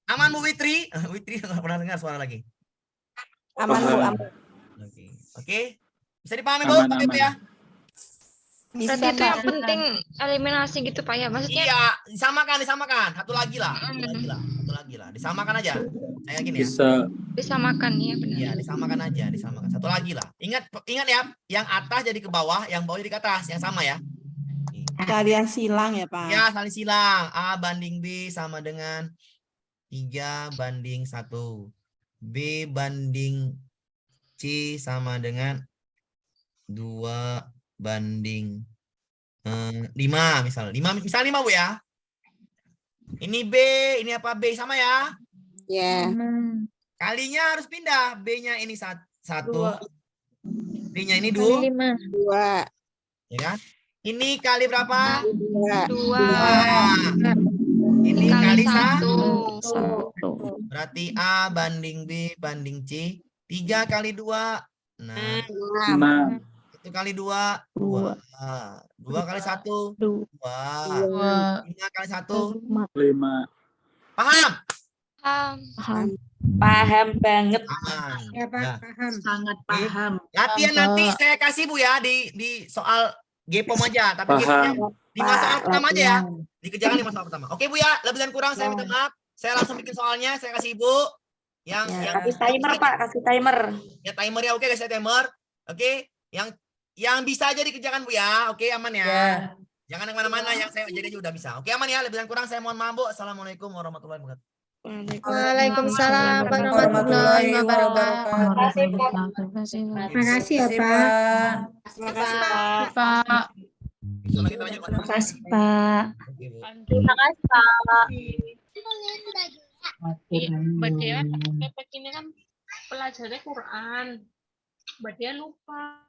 Aman, Bu Witri? Witri nggak pernah dengar suara lagi. Aman Bu, aman. Oke. Bisa dipahami, Bu? Aman, Pakai Bu ya? Bisa Berarti itu yang Pak. penting eliminasi gitu, Pak ya. Maksudnya Iya, disamakan. Satu lagi lah. Disamakan aja. Saya yakin ya. Bisa. disamakan ya, benar. Iya, disamakan aja, disamakan. Satu lagi lah. Ingat ya, yang atas jadi ke bawah, yang bawah jadi ke atas, yang sama ya. Kalian silang ya, Pak? Ya, saling silang. A banding B sama dengan 3:1. B banding C sama dengan 2:5 misal. 5 Bu ya. Ini B, ini apa B sama ya? Ya. Kalinya harus pindah. B-nya ini 1. B-nya ini 2. 2. Ya kan? Ini kali berapa? 2. 2. Ini kali 1. 1. Berarti A banding B banding C. 3 kali 2. Nah, 6. 1 kali 2. 2. 2 kali 1. 2. 5 kali 1. 5. Paham? Paham banget. Aman. Ya, Pak, Nah, paham. Sangat Oke. paham. Latihan Paham, nanti Pak. saya kasih Bu ya di soal GPOM aja, tapi Paham. di masalah pertama aja ya. latihan. Dikerjakan di masalah pertama. Oke Bu ya, lebih dan kurang saya minta maaf. Saya langsung bikin soalnya, saya kasih Ibu. Yang Kasih timer, Pak, kasih timer. Ya timer ya, oke kasih timer. Oke, yang bisa aja dikerjakan Bu ya. Oke, aman ya. Jangan kemana-mana, yang saya jadi aja udah bisa. Oke, aman ya, lebih dan kurang saya mohon maaf Bu. Assalamualaikum warahmatullahi wabarakatuh. Waalaikumsalam warahmatullahi wabarakatuh. Terima Makasih ya, Pak. Pak. Besok lagi kita lanjut. Pak. Makasih, Pak. Oke, Bu. Terima kasih, Pak. Mbak Dea, ini kan pelajarnya Quran. Mbak Dea lupa.